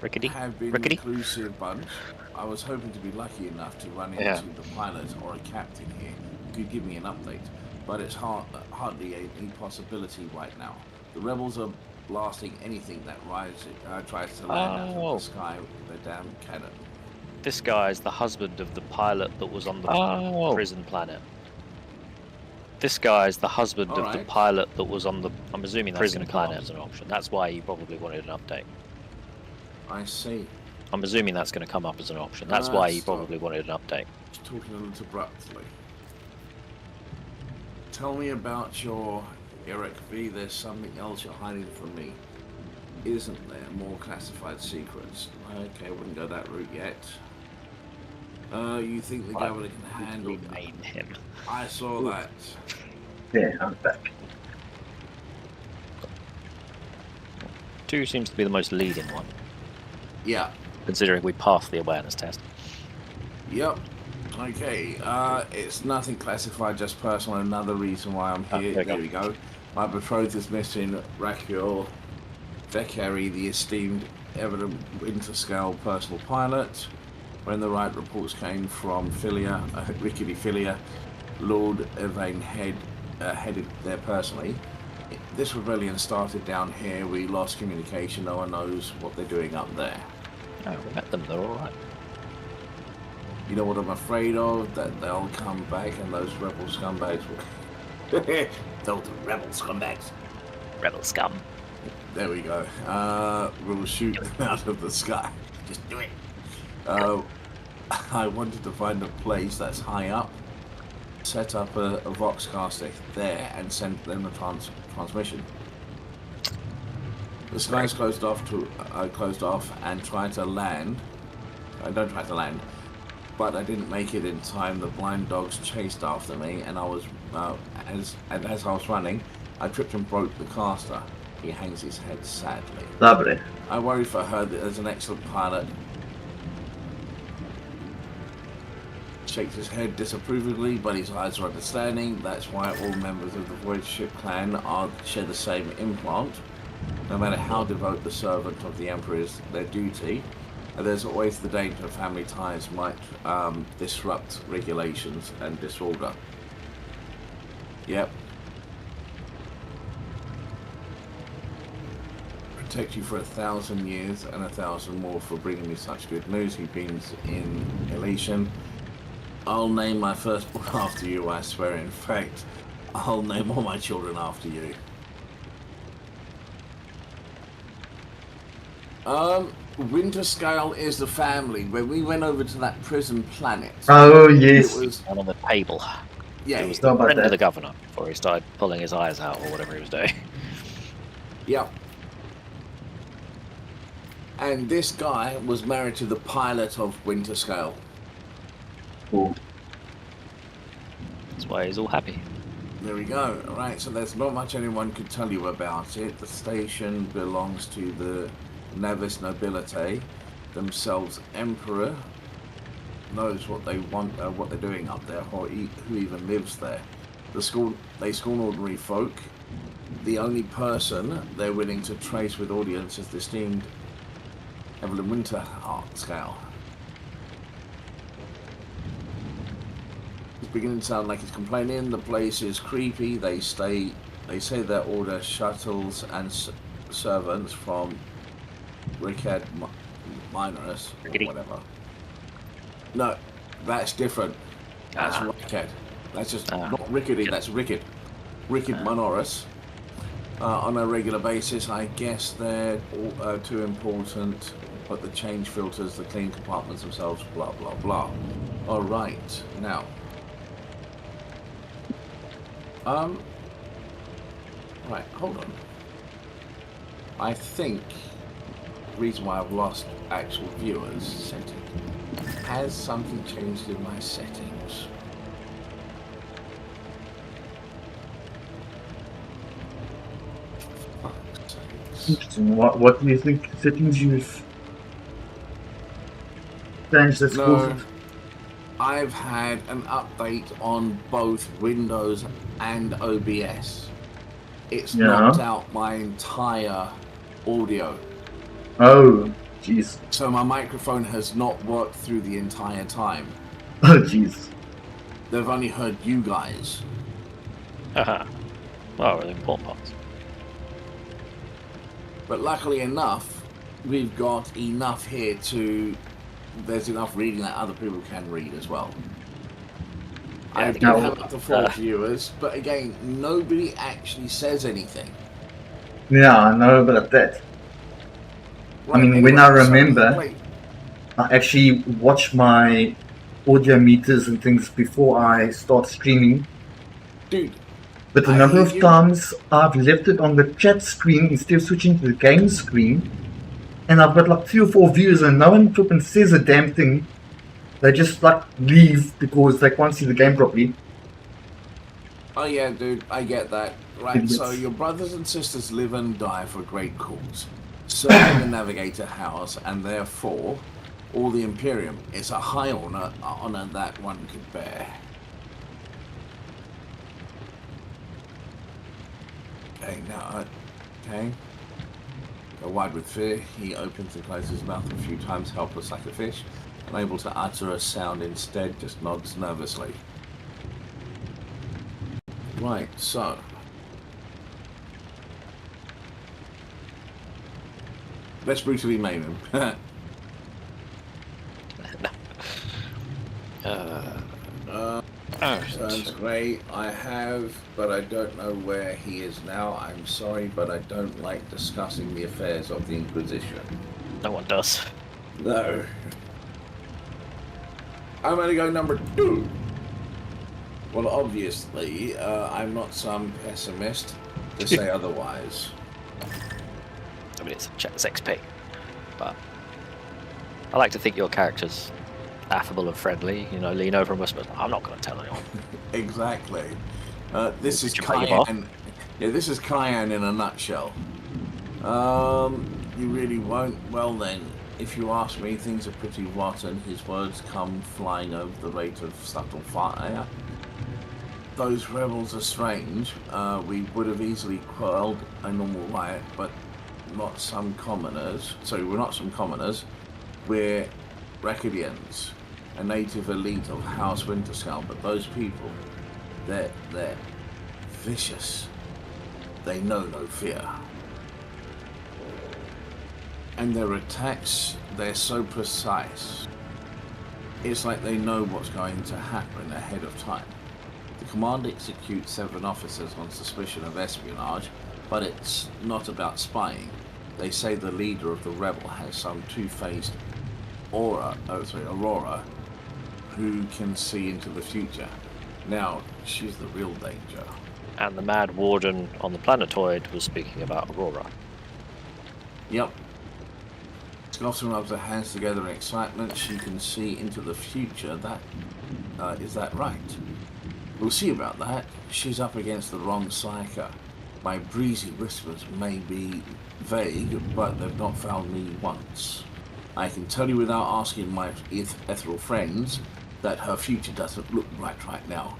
Rickety. Have been an inclusive bunch. I was hoping to be lucky enough to run into the pilot or a captain here who could give me an update, but it's hardly any possibility right now. The rebels are blasting anything that tries to land out of the sky with their damn cannon. This guy is the husband of the pilot that was on the prison planet. This guy is the husband of the pilot that was on the, I'm assuming that's prison planet as an option. That's why you probably wanted an update. I see. I'm assuming that's going to come up as an option. That's why you probably wanted an update. Talking a little abruptly. Tell me about your Eric V. There's something else you're hiding from me. Isn't there? More classified secrets. Okay, wouldn't go that route yet. You think the governor can handle him? I saw that. Yeah, I'm back. 2 seems to be the most leading one. Yeah. Considering we passed the awareness test. Yep. Okay. It's nothing classified, just personal. Another reason why I'm here. There we go. My betrothed is missing. Raquel Deccari, the esteemed evident interscale personal pilot. When the right reports came from Rickety-philia, Lord Evane headed there personally. This rebellion started down here. We lost communication. No one knows what they're doing up there. Oh, we met them. They're all right. You know what I'm afraid of? That they'll come back and those rebel scumbags will... Those rebel scumbags. Rebel scum. There we go. We'll shoot them out of the sky. Just do it. I wanted to find a place that's high up, set up a Voxcaster there, and send them a transmission. The sky's closed off and tried to land. I don't try to land, but I didn't make it in time. The blind dogs chased after me, and I was as I was running, I tripped and broke the caster. He hangs his head sadly. Lovely. I worry for her that as an excellent pilot. Shakes his head disapprovingly, but his eyes are understanding. That's why all members of the Void Ship clan share the same implant. No matter how devout the servant of the Emperor is their duty, there's always the danger family ties might disrupt regulations and disorder. Yep. Protect you for 1,000 years and 1,000 more for bringing me such good news. He beams in elation. I'll name my firstborn after you, I swear. In fact, I'll name all my children after you. Winterscale is the family. When we went over to that prison planet... Oh, yes. It was on the table. Yeah, it was the friend of the governor before he started pulling his eyes out or whatever he was doing. Yeah. And this guy was married to the pilot of Winterscale. Cool. That's why he's all happy. There we go. Alright, so there's not much anyone could tell you about it. The station belongs to the Navis nobility. Themselves Emperor knows what they want, what they're doing up there, or who even lives there. They scorn ordinary folk. The only person they're willing to trace with audience is the esteemed Evelyn Winterscale. It's beginning to sound like he's complaining. The place is creepy. They stay They say they order shuttles and servants from Rickhead Minorus or whatever. No, that's different. That's Rickhead. That's just not Rickety. That's Ricked Minorus. On a regular basis, I guess they're too important. But the change filters, the clean compartments themselves, blah blah blah. All right, now. Right, hold on. I think the reason why I've lost actual viewers setting has something changed in my settings. Interesting. What do you think settings you've changed that's caused it? I've had an update on both Windows and OBS. It's knocked out my entire audio. Oh, jeez. So my microphone has not worked through the entire time. Oh, jeez. They've only heard you guys. Haha. Well, really important parts. But luckily enough, we've got enough here to... There's enough reading that other people can read as well. I do have up to 4 viewers, but again, nobody actually says anything. Yeah, I know about that. Right, I mean, anyway, when I remember, I actually watch my audio meters and things before I start streaming. Dude. But the number of times I've left it on the chat screen instead of switching to the game screen, and I've got like 3 or 4 views and no one flipping says a damn thing. They just like leave because they can't see the game properly. Oh yeah, dude, I get that. Right, so your brothers and sisters live and die for a great cause. Serving the Navigator House, and therefore, all the Imperium. It's a high honor that one could bear. Okay, now, okay. Go wide with fear, he opens and closes his mouth a few times, helpless like a fish. Unable to utter a sound, instead just nods nervously. Right, so... let's brutally maim him. Sounds great. I have, but I don't know where he is now. I'm sorry, but I don't like discussing the affairs of the Inquisition. No one does. No. I'm gonna go number 2. Well, obviously, I'm not some pessimist to say otherwise. I mean, it's XP, but I like to think your character's affable and friendly. You know, lean over and whisper, "I'm not going to tell anyone." Exactly. This is Cayenne. Yeah, this is Cayenne in a nutshell. You really won't? Well then, if you ask me, things are pretty rotten. His words come flying over the rate of subtle fire. Those rebels are strange. We would have easily quelled a normal riot, but not some commoners. Sorry, we're not some commoners. We're Recadians, a native elite of House Winterskull. But those people, they're vicious. They know no fear. And their attacks, they're so precise. It's like they know what's going to happen ahead of time. The command executes 7 officers on suspicion of espionage, but it's not about spying. They say the leader of the rebel has some two-faced Aurora, who can see into the future. Now, she's the real danger. And the Mad Warden on the planetoid was speaking about Aurora. Yep. Scoffson rubs her hands together in excitement. She can see into the future. Is that right? We'll see about that. She's up against the wrong psyker. My breezy whispers may be vague, but they've not found me once. I can tell you without asking my ethereal friends that her future doesn't look right now,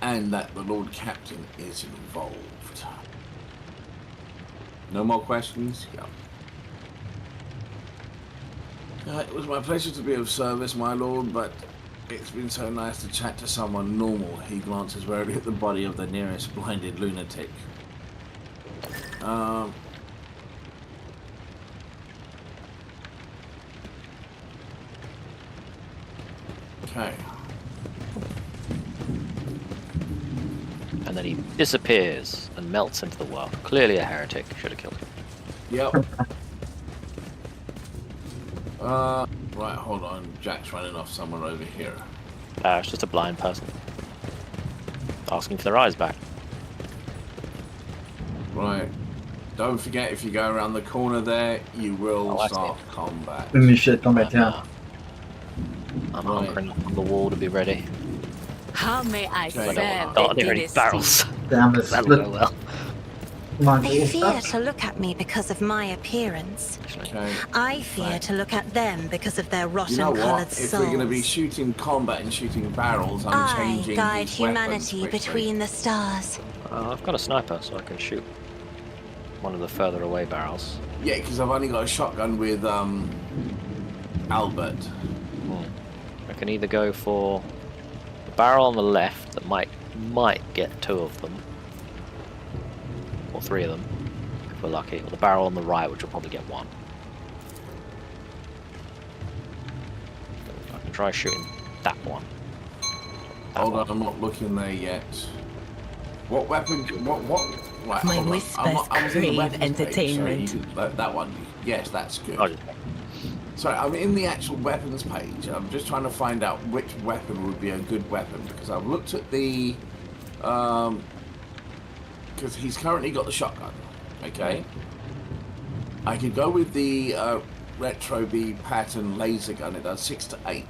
and that the Lord Captain is involved. No more questions? Yeah. It was my pleasure to be of service, my lord, but it's been so nice to chat to someone normal. He glances warily at the body of the nearest blinded lunatic. Okay. And then he disappears and melts into the world. Clearly a heretic. Should have killed him. Yep. Right, hold on. Jack's running off somewhere over here. It's just a blind person. Asking for their eyes back. Right. Don't forget, if you go around the corner there, you will start combat. Initiate combat, yeah. I'm hunkering up on the wall to be ready. How may I Okay. serve Not the near any dynasty? barrels. Damn, it's That'll split. go well. They fear to look at me because of my appearance. Okay. I fear to look at them because of their You rotten know coloured what? If souls. we're going to be shooting combat and shooting barrels, I'm I changing guide these humanity weapons between the stars. I've got a sniper, so I can shoot one of the further away barrels. Yeah, because I've only got a shotgun with Albert. I can either go for the barrel on the left that might get 2 of them, or 3 of them, if we're lucky, or the barrel on the right, which will probably get 1. I can try shooting that one. Hold on, I'm not looking there yet. What weapon? What? Right, My hold on. whispers I was in the crave weapons page, so entertainment. that one. Yes, that's good. I'll just- Sorry, I'm in the actual weapons page. I'm just trying to find out which weapon would be a good weapon, because I've looked at the because he's currently got the shotgun. Okay, I could go with the retro B pattern laser gun. It does 6 to 8.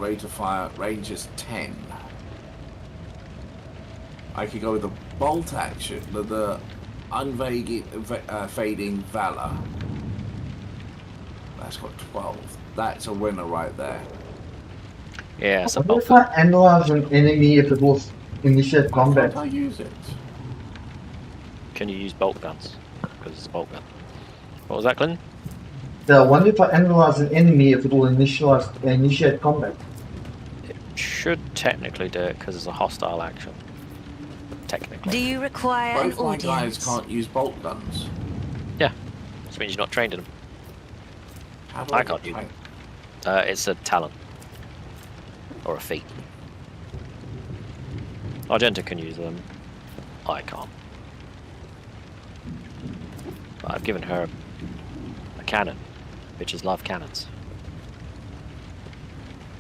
Rate of fire range is 10. I could go with the bolt action, the fading valor. That's got 12. That's a winner right there. Yeah, I wonder if I analyze an enemy if it was initiate combat. I use it. Can you use bolt guns? Because it's a bolt gun. What was that, Clinton? I wonder if I analyze an enemy if it will initiate combat. It should technically do it because it's a hostile action. Technically. Do you require Both an my guys audience? can't use bolt guns. Yeah, which means you're not trained in them. How do I can't use train? them. It's a talent. Or a feat. Argenta can use them. I can't. But I've given her a cannon. Bitches love cannons.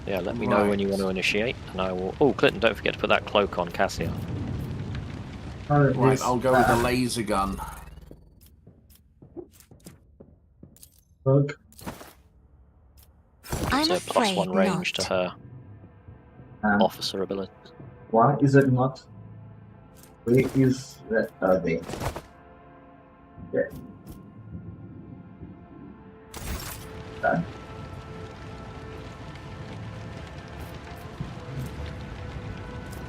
Yeah, let me know when you want to initiate, and I will... Oh, Clinton, don't forget to put that cloak on Cassia. Right, I'll go with the laser gun. Look. I'm It's a +1 afraid range not. to her officer ability. Why is it not? Where is that? There. There. Done.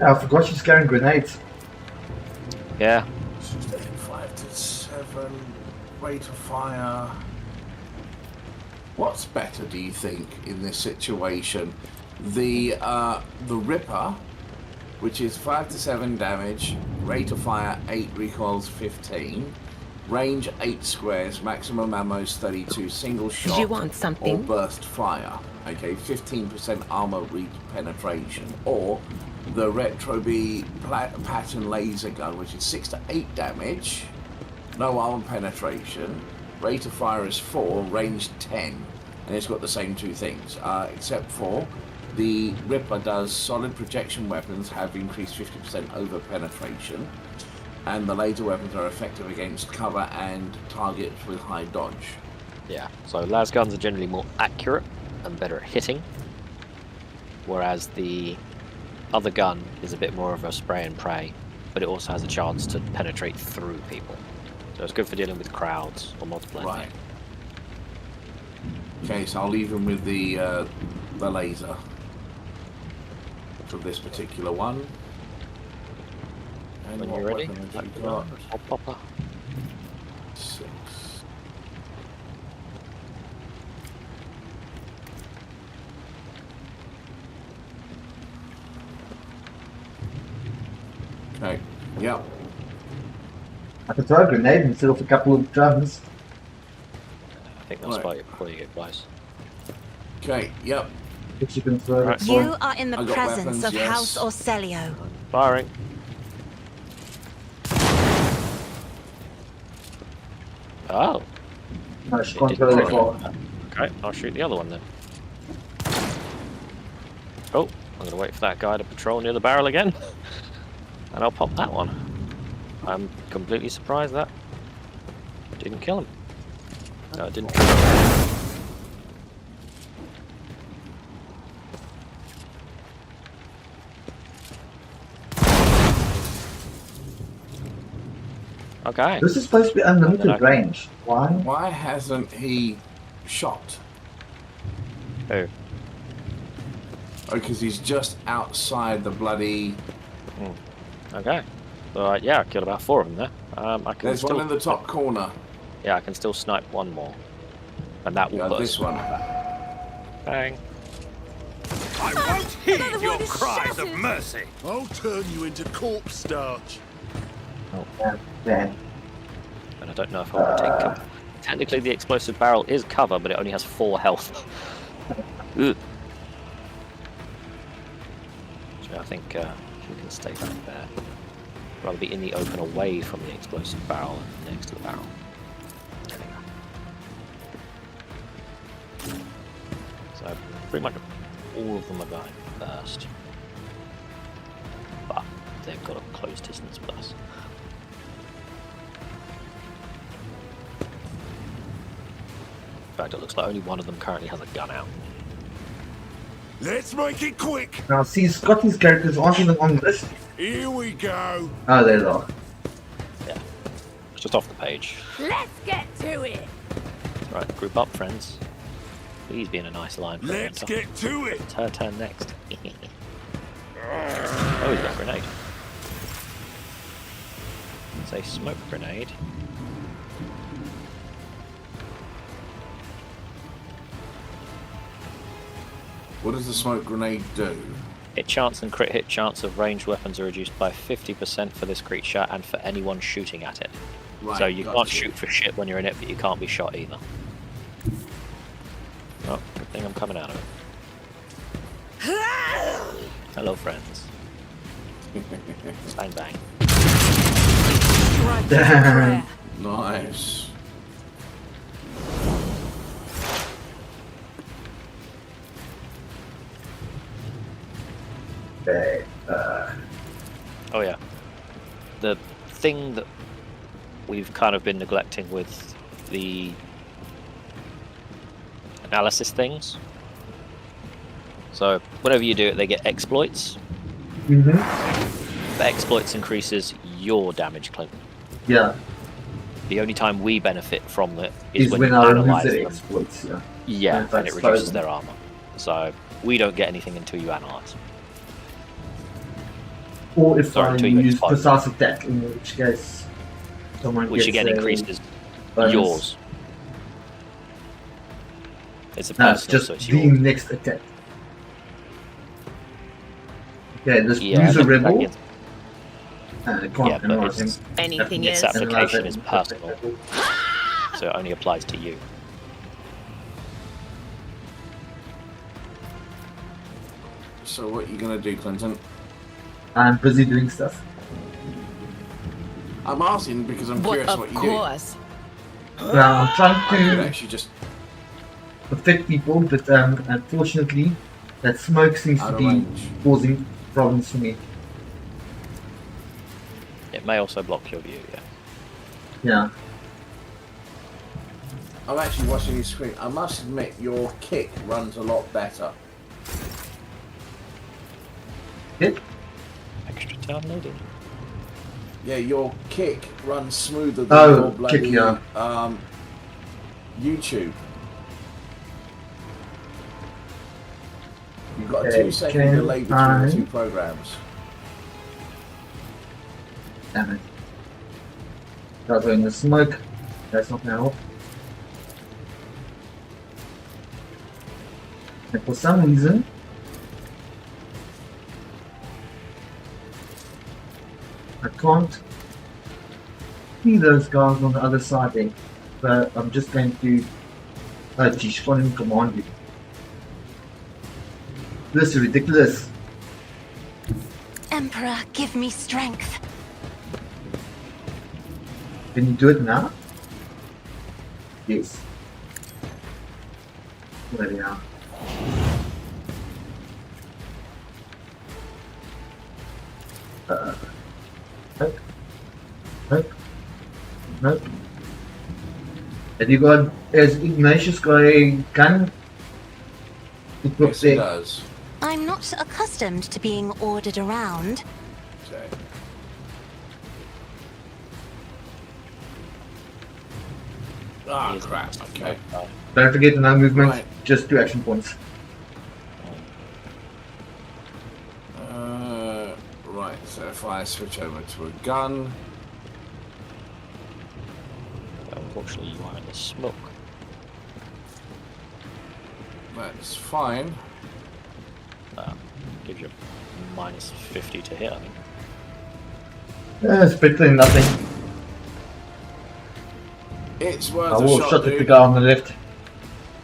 I forgot she's carrying grenades. Yeah. 5 to 7. Rate of fire. What's better, do you think, in this situation? The Ripper, which is 5 to 7 damage, rate of fire 8, recoils 15, range 8 squares, maximum ammo is 32, single shot you want something? or burst fire. Okay, 15% armor penetration. Or the Retro B pattern laser gun, which is 6 to 8 damage, no armor penetration, rate of fire is 4, range 10, and it's got the same 2 things, except for the Ripper does solid projection weapons have increased 50% over penetration, and the laser weapons are effective against cover and targets with high dodge. Yeah, so las guns are generally more accurate and better at hitting, whereas the other gun is a bit more of a spray and pray, but it also has a chance to penetrate through people. So it's good for dealing with crowds or multiplayer. Right. Okay, so I'll leave him with the laser for this particular one. And When what you're ready, weapon have you got? popper. 6. Okay. Yep. I could throw a grenade instead of a couple of drums. I think that's why before you get close. Okay, yep. If you can throw it. You are in the I got presence weapons, of yes. House Orselio. Firing. Oh. No, she It can't didn't throw that work. far. Okay, I'll shoot the other one then. Oh, I'm gonna wait for that guy to patrol near the barrel again. And I'll pop that one. I'm completely surprised that didn't kill him. No, it didn't kill him. Okay. This is supposed to be unlimited range. Why? Why hasn't he shot? Who? Oh, because he's just outside the bloody... Okay. Alright, yeah, I killed about 4 of them there. I can There's still... one in the top corner. Yeah, I can still snipe one more. And that will Yeah, put this us- one. Bang. I won't heed your cries of mercy. I'll turn you into corpse starch. Yeah. And I don't know if I want to take cover. Technically the explosive barrel is cover, but it only has 4 health. Ugh. So I think we can stay back there. Rather be in the open away from the explosive barrel and next to the barrel. There we go. So pretty much all of them are going first. But they've got a close distance with us. In fact, it looks like only one of them currently has a gun out. Let's make it quick. Now, see, Scotty's characters aren't even on this. Here we go. Oh, there they are. Yeah, it's just off the page. Let's get to it. Right, group up, friends. Please be in a nice line. For Let's Oriental. get to it. It's her turn next. Oh, he's got a grenade. It's a smoke grenade. What does the smoke grenade do? Hit chance and crit hit chance of ranged weapons are reduced by 50% for this creature and for anyone shooting at it. Right, So you can't gotcha. shoot for shit when you're in it, but you can't be shot either. Oh, good thing I'm coming out of it. Hello, friends. Bang bang. Damn. Nice. Okay. Oh yeah. The thing that we've kind of been neglecting with the analysis things. So whenever you do it, they get exploits. Mm-hmm. The exploits increases your damage, Clint. Yeah. The only time we benefit from it is Is when when you I remove analyze the them. exploits, yeah. Yeah, And and it that's reduces frozen. their armor. So we don't get anything until you analyze. Or if Sorry, I until you use expire. precise attack, in which case someone Which gets again a increases bonus. yours. It's a No, it's personal, just so it's the yours. next attack. Okay, this Yeah, user that- rebel. that gets- I can't Yeah, but analyze him. Anything its else? application is personal, so it only applies to you. So what are you going to do, Clinton? I'm busy doing stuff. I'm asking because I'm curious Of what you course. Now, I'm trying do. I could to actually just... affect people, but unfortunately, that smoke seems Out to of be range. causing problems for me. It may also block your view, yeah. Yeah. I'm actually watching your screen. I must admit, your kick runs a lot better. Hit? Extra downloaded. Yeah, your kick runs smoother than Oh, your bloody kick, yeah. YouTube. You've got a Okay, 2-second can delay between I- the two programs. Damn it. Guys are in the smoke. That's not gonna help. And for some reason, I can't see those guys on the other side there. But I'm just going to... Oh, geez, can't even command you. This is ridiculous. Emperor, give me strength. Can you do it now? Yes. There we are. Nope. Nope. Nope. Have you got... Has Ignatius got a gun? Yes, he does. I'm not accustomed to being ordered around. Okay. Ah, crap. Okay. Don't forget no movement, Right. just 2 action points. Right, so if I switch over to a gun... Unfortunately, you are in the smoke. That's fine. Gives you minus 50 to hit, I think. It's better than nothing. It's worth I a will shot, shot at dude. the guy on the left.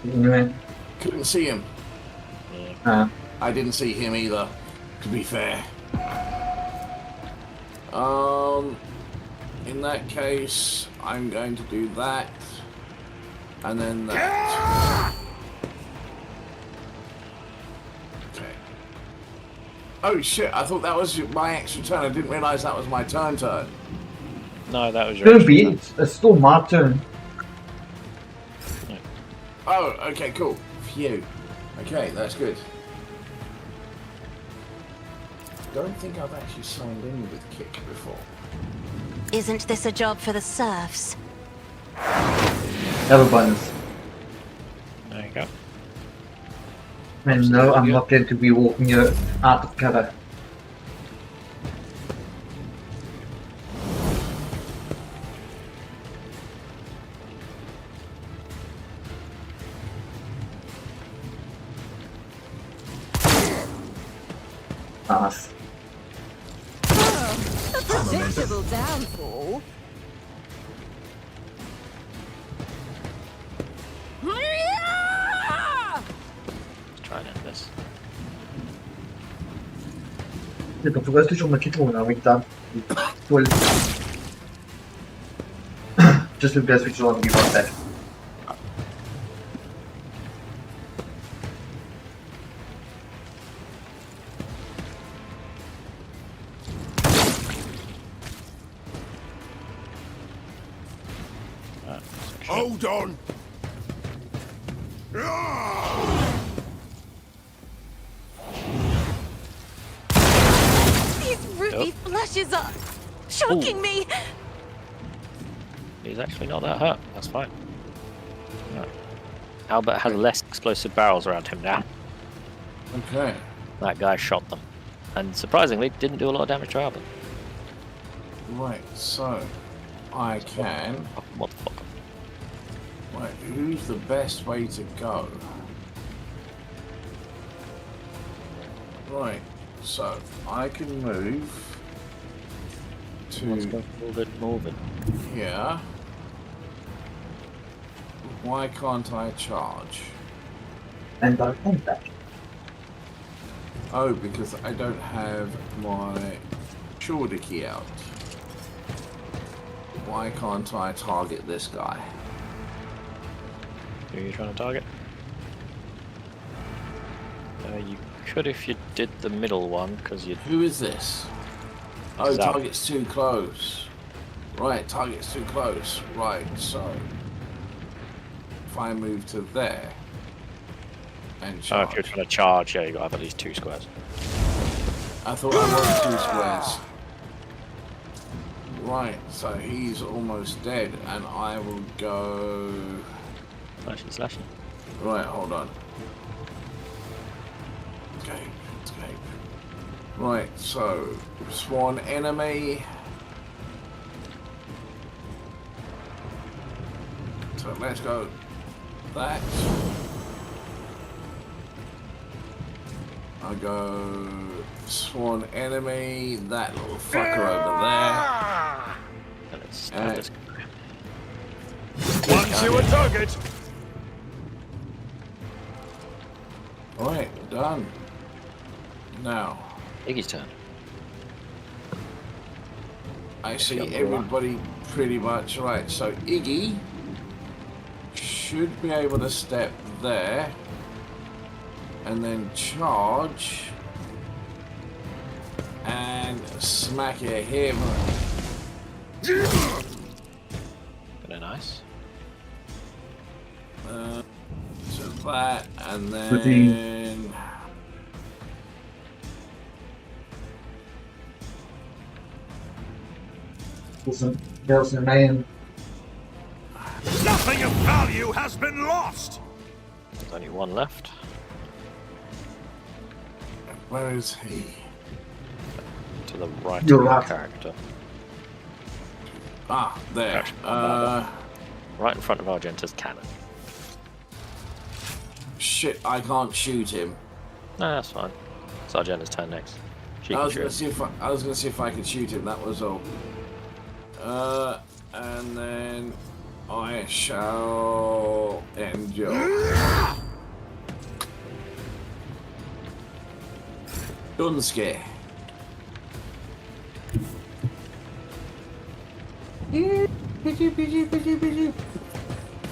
Anyway. Couldn't see him. I didn't see him either, to be fair. In that case, I'm going to do that. And then that. Okay. Oh shit, I thought that was my extra turn. I didn't realise that was my turn. No, that was your Don't be, it's still my turn. Oh, okay, cool. Phew. Okay, that's good. Don't think I've actually signed in with Kick before. Isn't this a job for the serfs? Have a bonus. There you go. And no, I'm not going to be walking you out of cover. Nice. A predictable downfall. Let's try and end this. Look, I forgot to switch on my kitchen now, we're done. Well, just to switch it on and be right back. Hold on. These ruby flashes are shocking me. He's actually not that hurt. That's fine. No. Albert has less explosive barrels around him now. Okay. That guy shot them. And surprisingly, didn't do a lot of damage to Albert. Right, so I can. What the fuck? Right, who's the best way to go? Right, so I can move to move it. here. Why can't I charge? And I'll come back. Oh, because I don't have my shoulder key out. Why can't I target this guy? Who are you trying to target? You could if you did the middle one, because you... Who is this? Oh, target's too close. Right, target's too close. Right, so... if I move to there... and charge... Oh, if you're trying to charge, yeah, you got to have at least 2 squares. I thought I was 2 squares. Right, so he's almost dead, and I will go... Slashing. Right, hold on. Okay, escape. Right, so sworn enemy. So let's go. That. I go sworn enemy. That little fucker over there. Standard. Once you a target. Alright, done. Now, Iggy's turn. I see everybody pretty much right. So Iggy should be able to step there and then charge and smack at him. Very nice. So that, and then There's a man. Nothing of value has been lost. There's only one left. where is he? To the right You're of your right. character. Ah, there. Actually, right in front of Argenta's cannon. Shit, I can't shoot him. No, that's fine. It's Argenta's turn next. She I can was shoot gonna him. see if I was gonna see if I could shoot him. That was all. And then I shall endure. Dunske.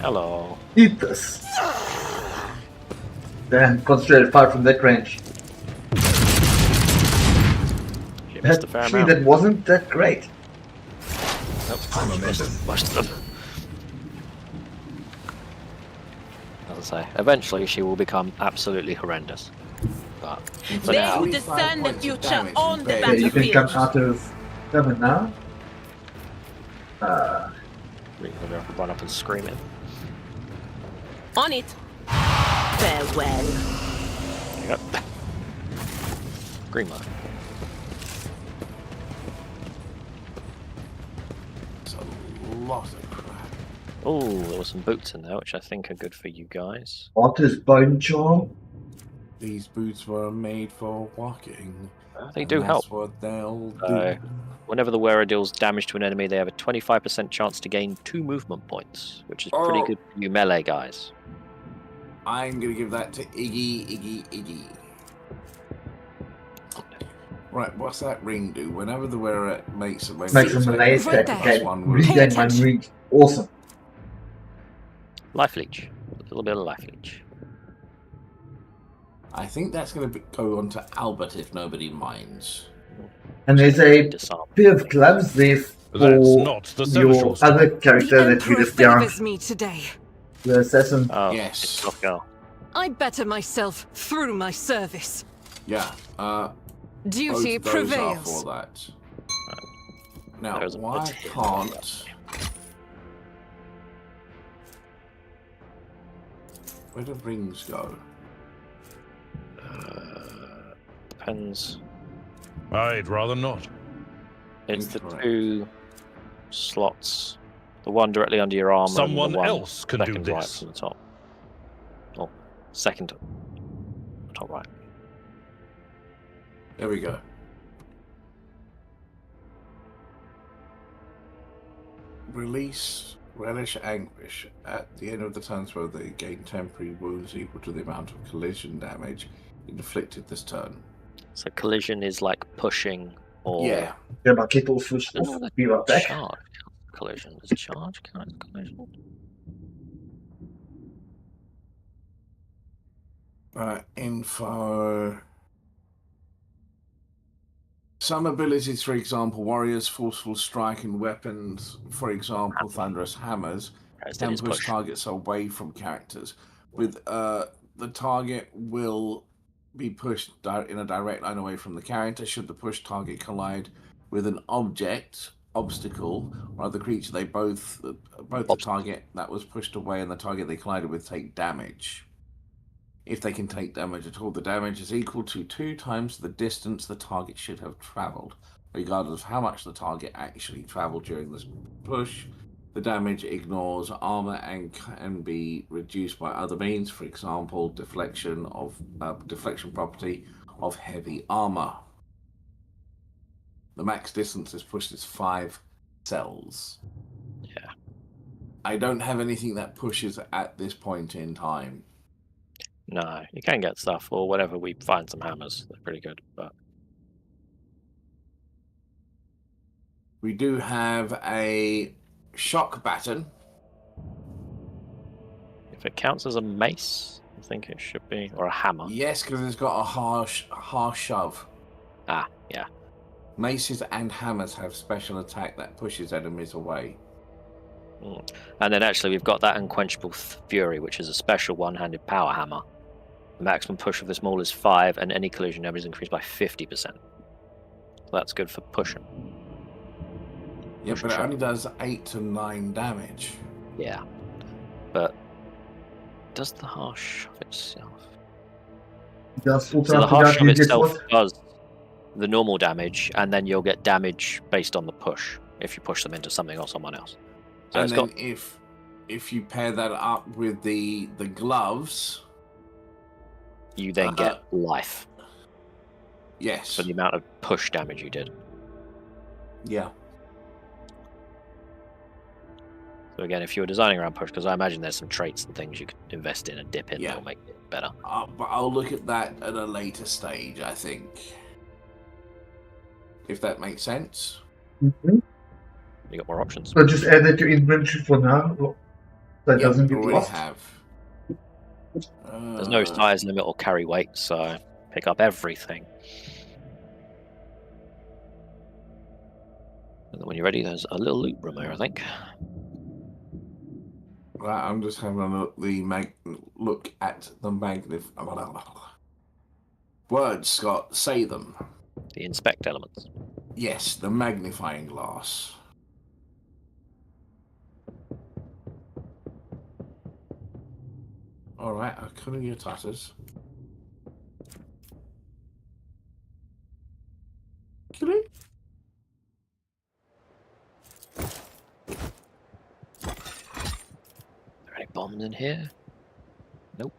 Hello. Eat this. Then concentrate fire from that range. She missed a fair Actually, amount. that wasn't that great. Nope, she missed most of them. As I say, eventually she will become absolutely horrendous. But for They now, who discern the future damage on the and Okay, you can come battlefield. out of cover now. we're going to have to run up and scream it. On it. Farewell. There you go. Green light. It's a lot of crap. Oh, there were some boots in there, which I think are good for you guys. Arthur's Bone Charm. These boots were made for walking. They and do help. That's what they'll So, do. whenever the wearer deals damage to an enemy, they have a 25% chance to gain 2 movement points, which is pretty Oh. good for you melee guys. I'm gonna give that to Iggy. Right, what's that ring do? Whenever the wearer makes a Makes a melee attack. Right Okay, there. one regain Pay my attention. reach. Awesome. Life leech. A little bit of life leech. I think that's going to go on to Albert if nobody minds. And there's a Disarm. pair of gloves there for That's not the your social other The character that you Emperor just down, favors me today. the assassin. Oh, Yes. it's tough girl. I better myself through my service. Yeah, Duty both those are prevails. for that. Now, There's a why bit. can't... Where do rings go? Depends. I'd rather not. It's the Incorrect. 2 slots. The one directly under your arm. Someone and the one else can do second right this. from the top. Or second top right. There we go. Release Relish Anguish. At the end of the turn spell, they gain temporary wounds equal to the amount of collision damage inflicted this turn. So collision is like pushing or Yeah. Get my kettle switched I don't know off. whether Be right back. charge collision. Does charge count as collision? Info. Some abilities, for example, warriors, forceful strike, and weapons, for example, thunderous hammers, Instead can it's push targets away from characters. With the target will be pushed in a direct line away from the character. Should the pushed target collide with an obstacle, or other creature, they both the target that was pushed away and the target they collided with take damage. If they can take damage at all, the damage is equal to 2 times the distance the target should have travelled. Regardless of how much the target actually travelled during this push, the damage ignores armor and can be reduced by other means, for example, deflection property of heavy armor. The max distance is pushed is 5 cells. Yeah. I don't have anything that pushes at this point in time. No, you can get stuff, or whatever. We find some hammers. They're pretty good, but We do have a shock baton. if it counts as a mace, I think it should be, or a hammer. Yes, because it's got a harsh shove. Ah, yeah. Maces and hammers have special attack that pushes enemies away. And then actually we've got that Unquenchable Fury, which is a special one-handed power hammer. The maximum push of this maul is 5, and any collision damage is increased by 50%. So that's good for pushing. Yeah, but it only does 8 to 9 damage. Yeah. But does the harsh shove itself? Just So the harsh shove itself does the normal damage, and then you'll get damage based on the push if you push them into something or someone else. So And it's then got if you pair that up with the gloves, you then get life yes, for the amount of push damage you did. Yeah. So again, if you were designing around push, because I imagine there's some traits and things you could invest in and dip in Yeah. that'll make it better. But I'll look at that at a later stage, I think. If that makes sense. Mm-hmm. You got more options. So just add it to inventory for now. So it doesn't get already lost. have. There's no size limit or carry weight, so pick up everything. And then when you're ready, there's a little loot room here, I think. Right, I'm just having a look at the words, Scott. Say them. The inspect elements. Yes, the magnifying glass. All right, I'll cover your tatters. Kill it. Are there any bombs in here? Nope.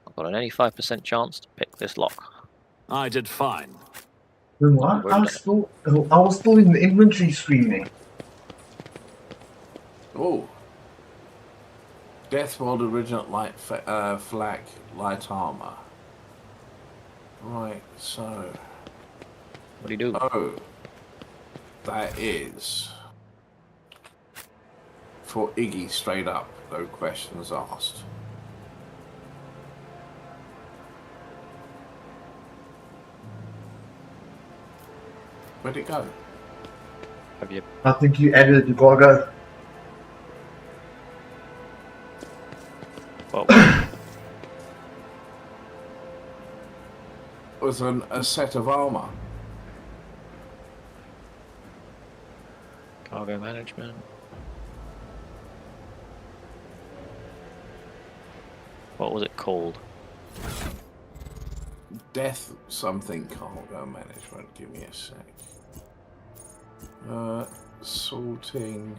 I've got an 85% chance to pick this lock. I did fine. What? I was still in the inventory screen. Oh. Deathworld original light flak light armor. Right, so what do you do? Oh, that is for Iggy straight up, no questions asked. Where'd it go? Have you? I think you added it to Gorgo. Well, was a set of armor. Cargo management. What was it called? Death something cargo management. Give me a sec. Sorting.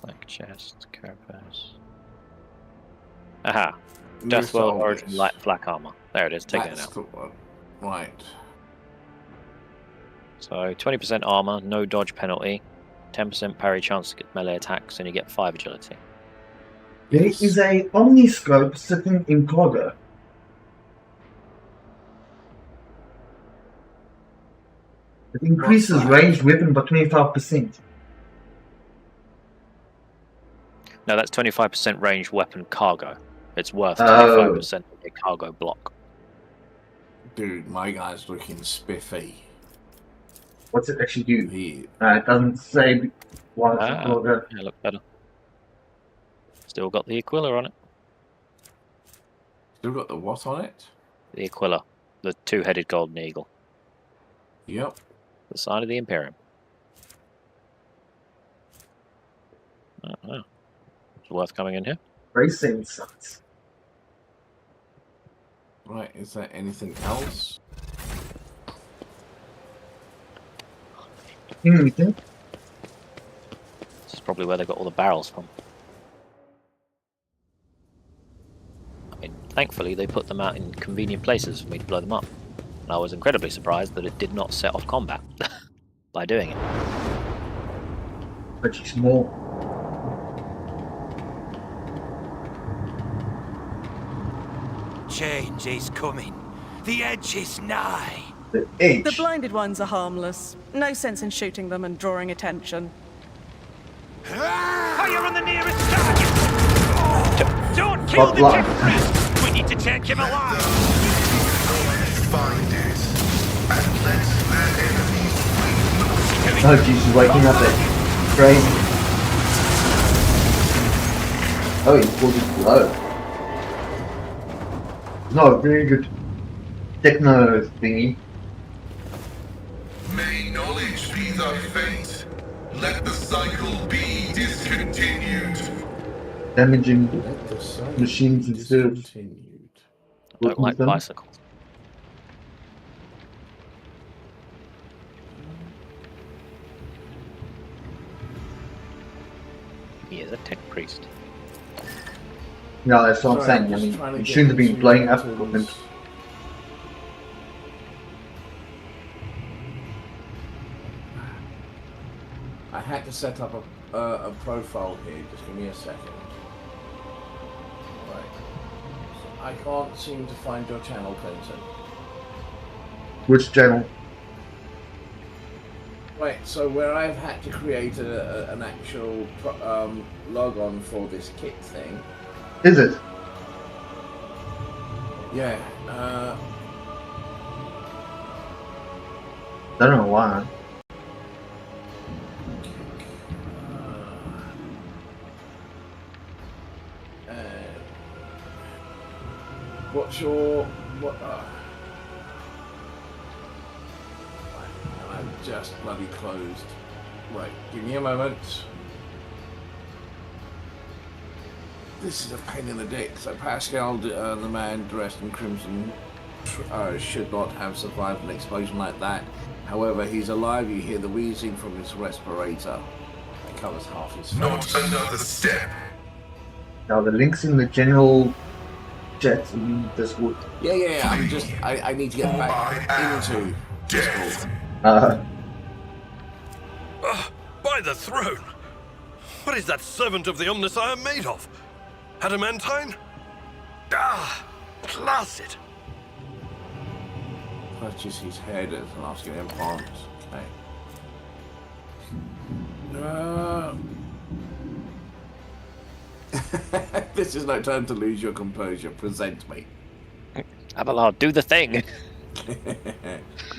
Like chest, carapace. Aha! New Deathworld soldiers. Origin Light Flak Armor. There it is, taking it out. The one. Right. So 20% armor, no dodge penalty, 10% parry chance to get melee attacks, and you get 5 agility. There is a omniscope sitting in Gorgo. It increases ranged weapon by 25%. No, that's 25% ranged weapon cargo. It's worth 25% of a cargo block. Dude, my guy's looking spiffy. What's it actually do? It doesn't say what it's Gorgo. Yeah, look better. Still got the Aquila on it. Still got the what on it? The Aquila, the two-headed golden eagle. Yep. The sign of the Imperium. Oh, it's worth coming in here. Racing sites. Right, is there anything else? Anything? This is probably where they got all the barrels from. I mean, thankfully they put them out in convenient places for me to blow them up. And I was incredibly surprised that it did not set off combat by doing it. But she's more. Change is coming. The edge is nigh. The edge. The blinded ones are harmless. No sense in shooting them and drawing attention. Fire on the nearest target! Don't kill But the blind. terrorist! We need to take him alive! Find it. And let their enemies Oh, Jesus, waking up that train. Oh, he pulled it low. No, very good techno thingy. May knowledge be thy fate. Let the cycle be discontinued. Damaging Let the sun machines be instead of discontinued. I don't like them. bicycles. He is a tech priest. No, that's what I'm Sorry, saying. I just mean, trying to you get shouldn't have been into blowing up tools. equipment. I had to set up a profile here. Just give me a second. Right. I can't seem to find your channel, Clinton. Which channel? Right, so where I've had to create an actual logon for this kit thing. Is it? Yeah. Don't know why. What's your what? I'm just bloody closed. Right, give me a moment. This is a pain in the dick. So Pascal, the man dressed in crimson, should not have survived an explosion like that. However, he's alive. You hear the wheezing from his respirator. It covers half his face. Not another step. Now the links in the general chat in Discord. Yeah. I'm just. I need to get back into Discord. By the throne! What is that servant of the Omnissiah made of? Adamantine? Ah, placid. Touches his head and asking him pawns. Okay. This is no time to lose your composure. Present me. Abelard, do the thing!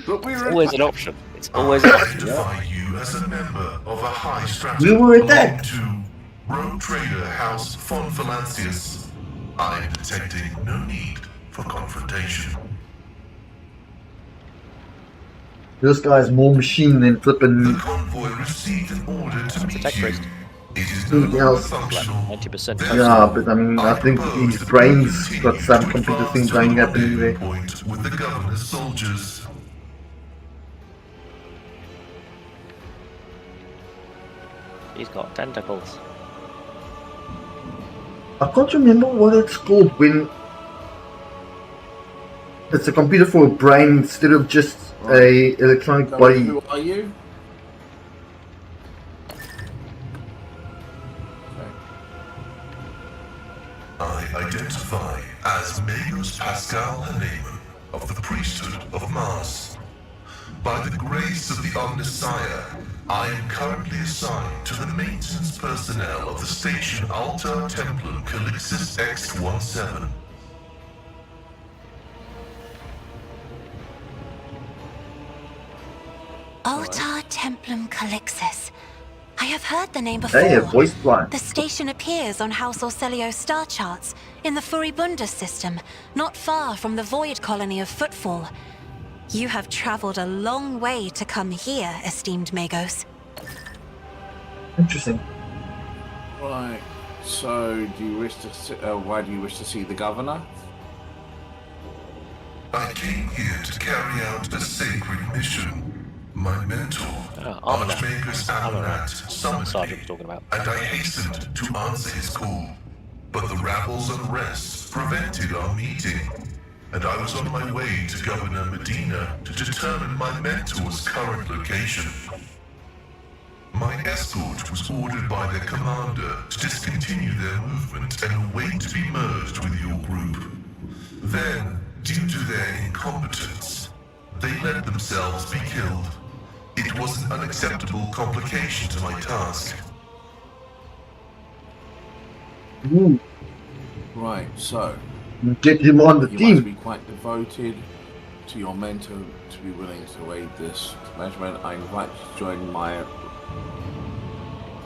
But It's always an option. It's always an option. Identify you as a member of a high stratum We were attacked. belonging to Rogue Trader House von Valancius. I am detecting no need for confrontation. This guy's more machine than flipping. The convoy received an order to meet tech you. priest. It is no Anything longer else? functional. 90%. Yeah, but I mean, I think his brain's got some computer thing going happening there. Point with the governor's soldiers. He's got tentacles. I can't remember what it's called when it's a computer for a brain instead of just a electronic So body. who are you? I identify as Magus Pascal Haneman of the priesthood of Mars. By the grace of the Omnissiah, I am currently assigned to the maintenance personnel of the station Altar Templum Calixis X-17. Altar Templum Calixis. I have heard the name before. Hey, a voice blind. The station appears on House Orcelio's star charts in the Furibunda system, not far from the void colony of Footfall. You have traveled a long way to come here, esteemed Magos. Interesting. Right. So, do you wish to? Why do you wish to see the governor? I came here to carry out a sacred mission. My mentor, Archmagus Amarat, summoned me, and I hastened to answer his call. But the rabble's unrest prevented our meeting. and I was on my way to Governor Medina to determine my mentor's current location. My escort was ordered by their commander to discontinue their movement and await to be merged with your group. Then, due to their incompetence, they let themselves be killed. It was an unacceptable complication to my task. Ooh, Right, so get him on the you team. must be quite devoted to your mentor to be willing to aid this measurement. I invite you to join my...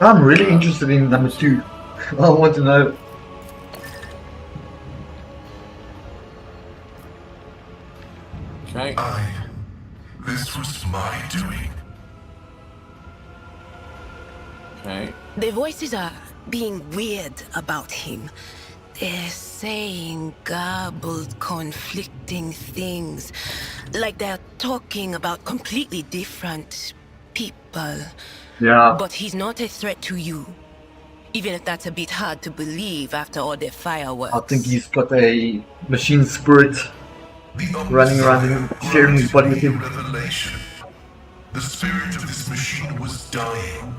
I'm really interested in number 2. I want to know. Okay. This was my doing. Okay. The voices are being weird about him. They're saying garbled, conflicting things. Like they're talking about completely different people. Yeah. But he's not a threat to you. Even if that's a bit hard to believe after all the fireworks. I think he's got a machine spirit running around and sharing his body with him. Revelation. The spirit of this machine was dying,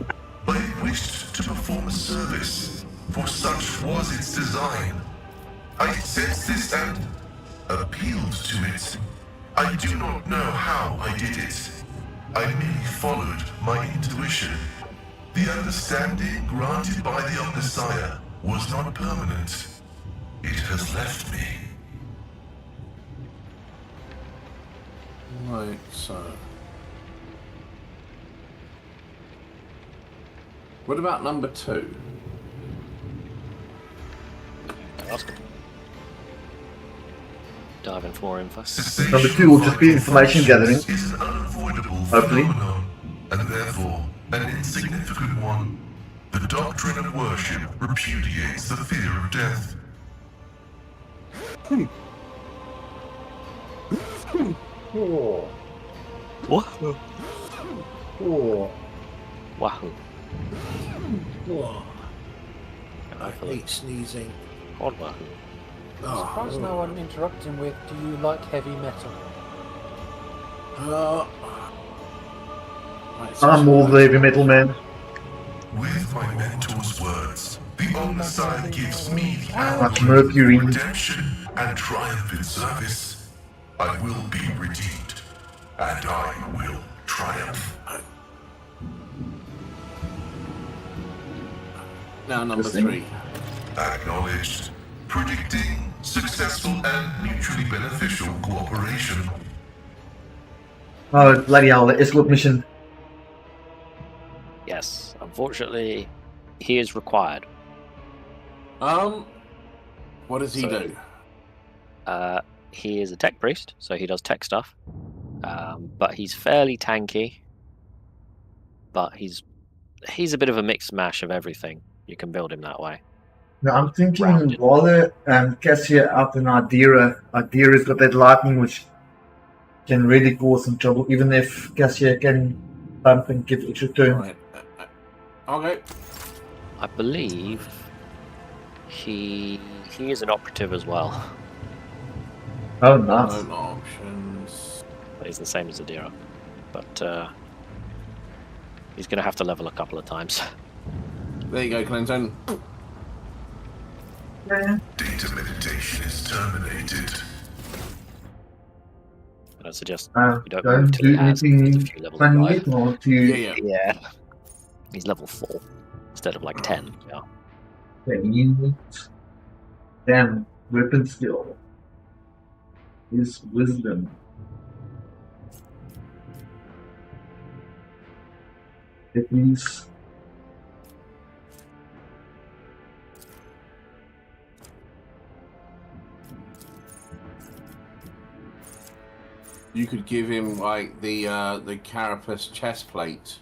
but it wished to perform a service, for such was its design. I sensed this and appealed to it. I do not know how I did it. I merely followed my intuition. The understanding granted by the Omnissiah was not permanent. It has left me. Right, so... What about number 2? Ask him. Dive in for info. Number 2 will just be information gathering. Is an unavoidable Hopefully. phenomenon, and therefore an insignificant one. The doctrine of worship repudiates the fear of death. Wahoo. Wahoo. I hate sneezing. Odd wahoo. I'm surprised no one interrupted him with, do you like heavy metal? I'm all the heavy metal man. With my mentor's words, the Omnissiah gives me the Like hour Mercury. of redemption and triumphant service. I will be redeemed, and I will triumph. Now number 3. Acknowledged. Predicting successful and mutually beneficial cooperation. Oh, bloody hell, the escort mission. Yes, unfortunately, he is required. What does he do? He is a tech priest, so he does tech stuff. But he's fairly tanky. But he's a bit of a mixed mash of everything. You can build him that way. No, I'm thinking rather Cassia out than Adira. Adira's got that lightning which can really cause some trouble, even if Cassia can bump and give extra turn. Right. Okay. I believe he is an operative as well. Oh, nice. No options. But he's the same as Adira. But he's going to have to level a couple of times. There you go, Clinton. Data meditation is terminated. I suggest Uh, you don't don't move till do he has anything a few levels funny right. or to Yeah. He's level 4 instead of like 10. Yeah. Damn, weapon skill. His wisdom. At least. You could give him like the carapace chest plate.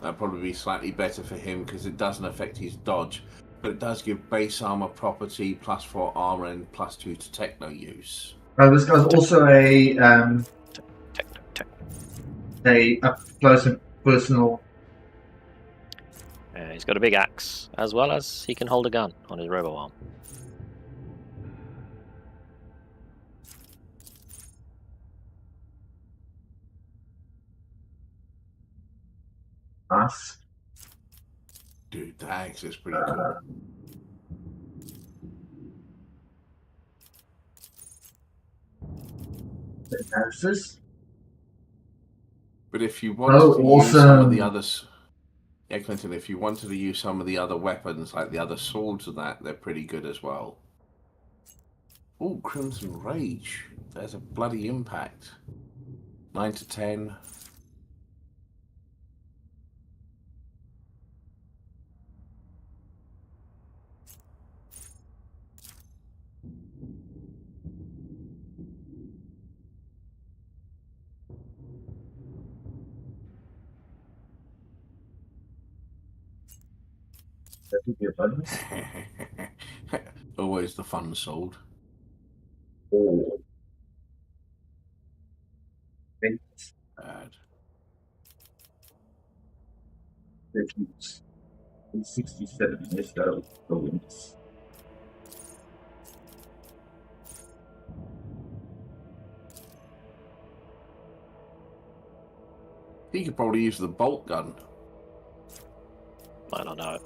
That'd probably be slightly better for him because it doesn't affect his dodge, but it does give base armor property +4 armor and +2 to techno use. This guy's also a up close and personal. He's got a big axe, as well as he can hold a gun on his robo arm. Nice. Dude, the axe is pretty cool. Analysis. But if you wanted to use some of the others, yeah, Clinton, if you wanted to use some of the other weapons, like the other swords and that, they're pretty good as well. Oh, Crimson Rage. There's a bloody impact. 9 to 10. That would be a bonus. Always the fun sword. Oh. Bad. 67. Let's go. The wins. He could probably use the bolt gun. Might not know it.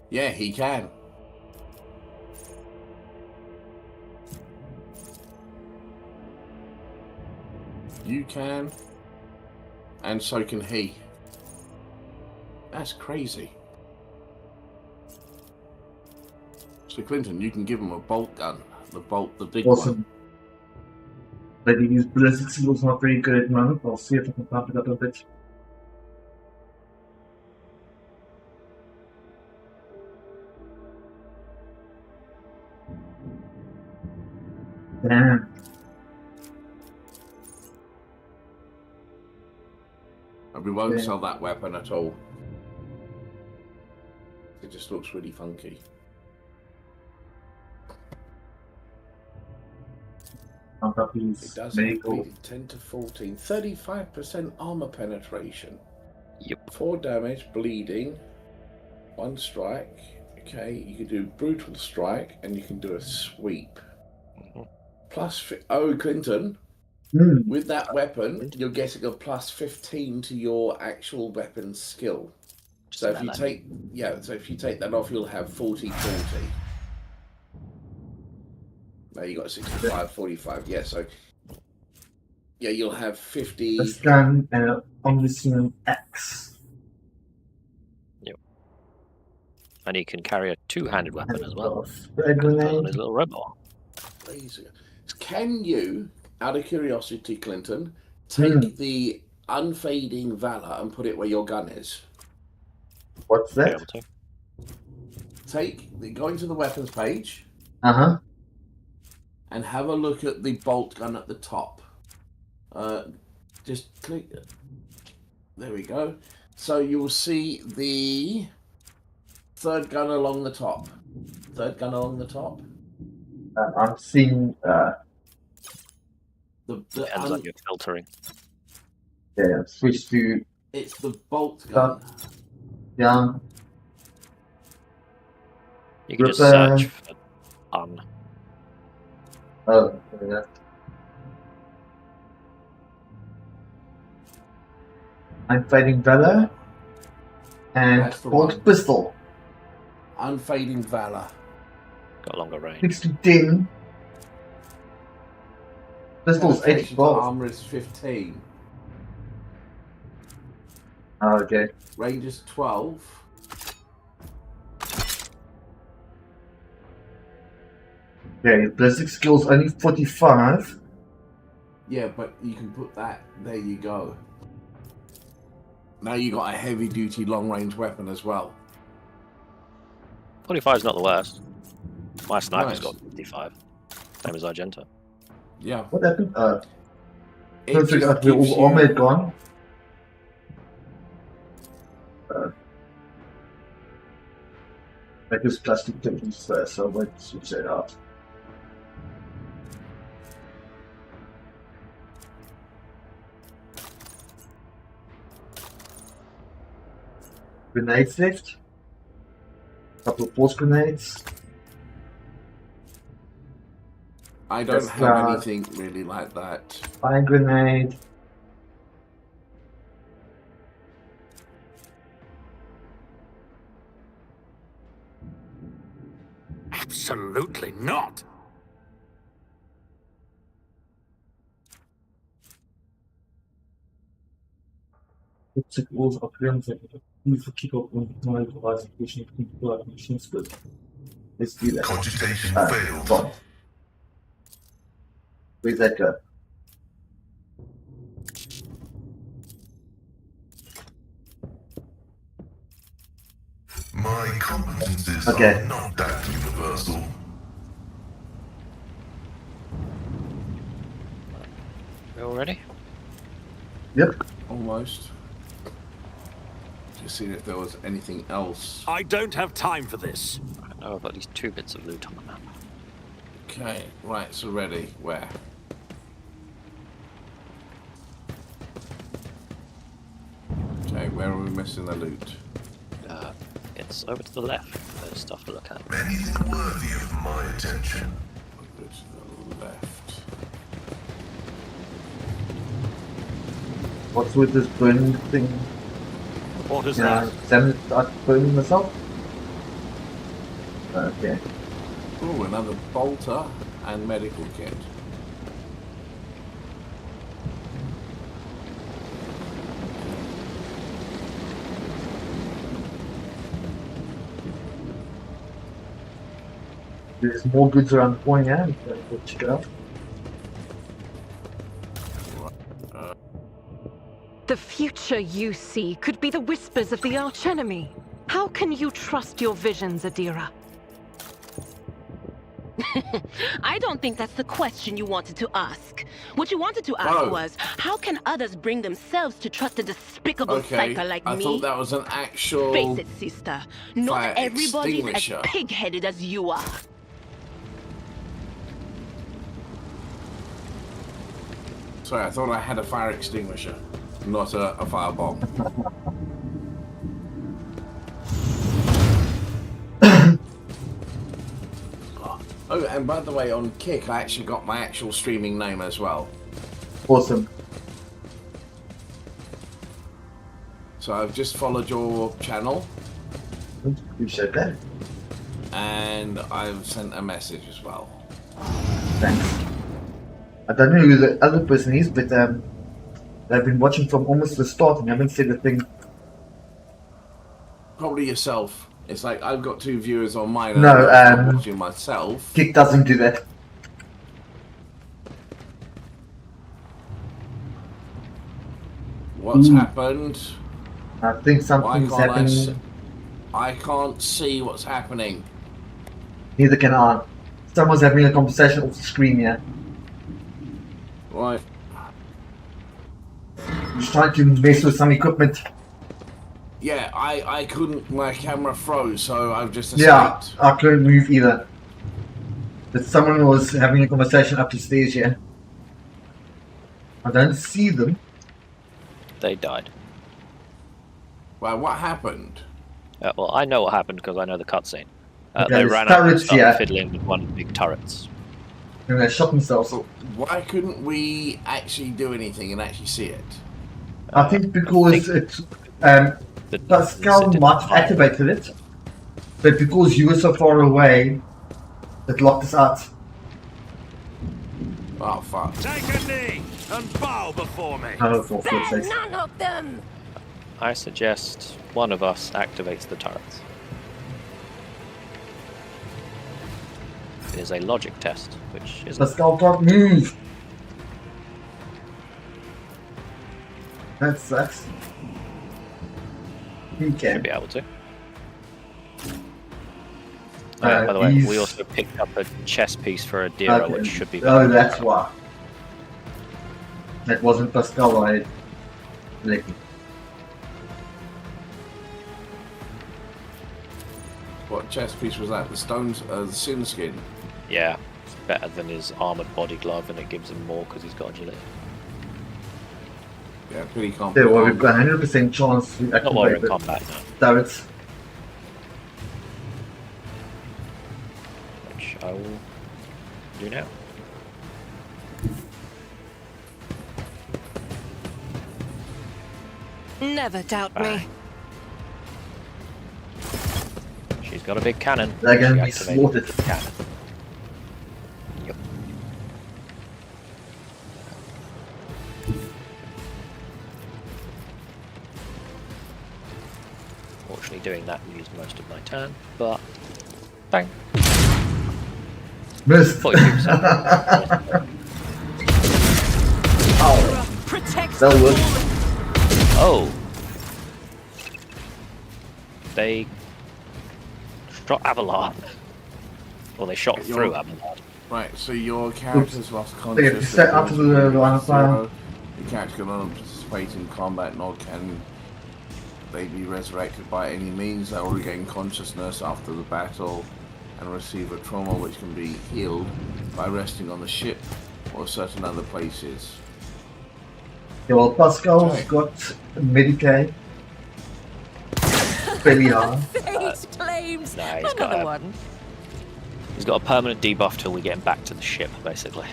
Yeah, he can. You can. And so can he. That's crazy. So Clinton, you can give him a bolt gun. The big one. But he used ballistic seals not very good at the moment. I'll see if I can pump it up a bit. Damn. And we won't sell that weapon at all. It just looks really funky. It does have 10 to 14, 35% armor penetration. Yep. 4 damage, bleeding, 1 strike. Okay, you can do brutal strike and you can do a sweep. Plus, Clinton, with that weapon, you're getting a plus 15 to your actual weapon skill. So if you take, if you take that off, you'll have 40-40. Now you got 65, 45. Yeah, so you'll have 50. A gun and an Omniscient X. Yep. And he can carry a two-handed weapon as well. A grenade. On his little robot. Can you, out of curiosity, Clinton, take the unfading valor and put it where your gun is? What's that? Go into the weapons page. And have a look at the bolt gun at the top. Just click. There we go. So you will see the third gun along the top. I'm seeing Depends on your filtering. Yeah, switch to. It's the bolt gun. Yeah. You can just search for Oh, yeah. Unfading Valor and Bolt Pistol. Unfading Valor. Got longer range. 6 to 10. Pistol's 8 to 12. Armor is 15. Oh, okay. Range is 12. Okay, ballistic skills only 45. Yeah, but you can put that. There you go. Now you got a heavy duty long range weapon as well. 45 is not the worst. My sniper's Nice. got 55. Same as Argenta. Yeah. What happened? It Don't forget just we're gives all armored gone. That is plastic tickets first, so let's switch that out. Grenades left. Couple of force grenades. I don't have anything really like that. Fire grenade. Absolutely not. Toxic walls are preempted. Use for keep up on the time device application to machine split. Let's do that. Cogitation failed. Fine. Where's that go? My competencies Okay. are not that universal. You all ready? Yep. Almost. Just seeing if there was anything else. I don't have time for this. I know I've got these 2 bits of loot on the map. Okay, right, so ready. Where? Okay, where are we missing the loot? It's over to the left. There's stuff to look at. Anything worthy of my attention? Over to the left. What's with this burning thing? What is Yeah, that? Sam start burning myself? Okay. Oh, another bolter and medical kit. There's more goods around the corner, yeah? We'll check it out. The future you see could be the whispers of the archenemy. How can you trust your visions, Adira? I don't think that's the question you wanted to ask. What you wanted to ask was, how can others bring themselves to trust a despicable psycho like I me? thought that was an actual Face it, sister. Not fire everybody's as extinguisher. pig-headed as you are. Sorry, I thought I had a fire extinguisher, not a firebomb. Oh, and by the way, on Kick, I actually got my actual streaming name as well. Awesome. So I've just followed your channel. Appreciate that. And I've sent a message as well. Thanks. I don't know who the other person is, but they've been watching from almost the start and haven't said a thing. Probably yourself. It's like I've got 2 viewers on mine. No, I'm watching myself. Kick doesn't do that. What's happened? I think something's happening. I can't see what's happening. Neither can I. Someone's having a conversation off the screen here. Right. He's trying to mess with some equipment. Yeah, I couldn't. My camera froze, so I've just escaped. Yeah, I couldn't move either. But someone was having a conversation up the stairs here. I don't see them. They died. Well, what happened? Well, I know what happened because I know the cutscene. Okay, they there's ran up and turrets started here. fiddling with one of the big turrets. And they shot themselves. So why couldn't we actually do anything and actually see it? I think because it's Pascal might have activated it, but because you were so far away, it locked us out. Oh fuck! Take a knee and bow before me. Oh, for fuck's sake. None of them! I suggest one of us activates the turrets. It is a logic test, which is Pascal can't move. That sucks. He can be able to. By the way, we also picked up a chess piece for Adira, Okay. which should be. Oh, that's why. That wasn't Pascal I selected. What chest piece was that? The stones, the sin skin. Yeah, it's better than his armored body glove, and it gives him more because he's got agility. Yeah, pretty confident. There, well, we've got 100% chance to Not while we're in activate combat, no. turrets. Which I will do now. Never doubt me. She's got a big cannon. They're going She to be activated slaughtered. the cannon. Yep. Fortunately, doing that used most of my turn, but bang. Missed. 42%. Oh, Protect that the worked. fallen. Oh. They shot Abelard. Or they shot through Abelard. Right, so your character's lost Yeah, consciousness. set after the line of fire. Your character cannot participate in combat, nor can they be resurrected by any means. They will regain consciousness after the battle and receive a trauma which can be healed by resting on the ship or certain other places. Yeah, well, Pascal's Okay. got Medicaid. Fairly hard. Fate claims Nah, he's got another a- one. He's got a permanent debuff till we get him back to the ship, basically.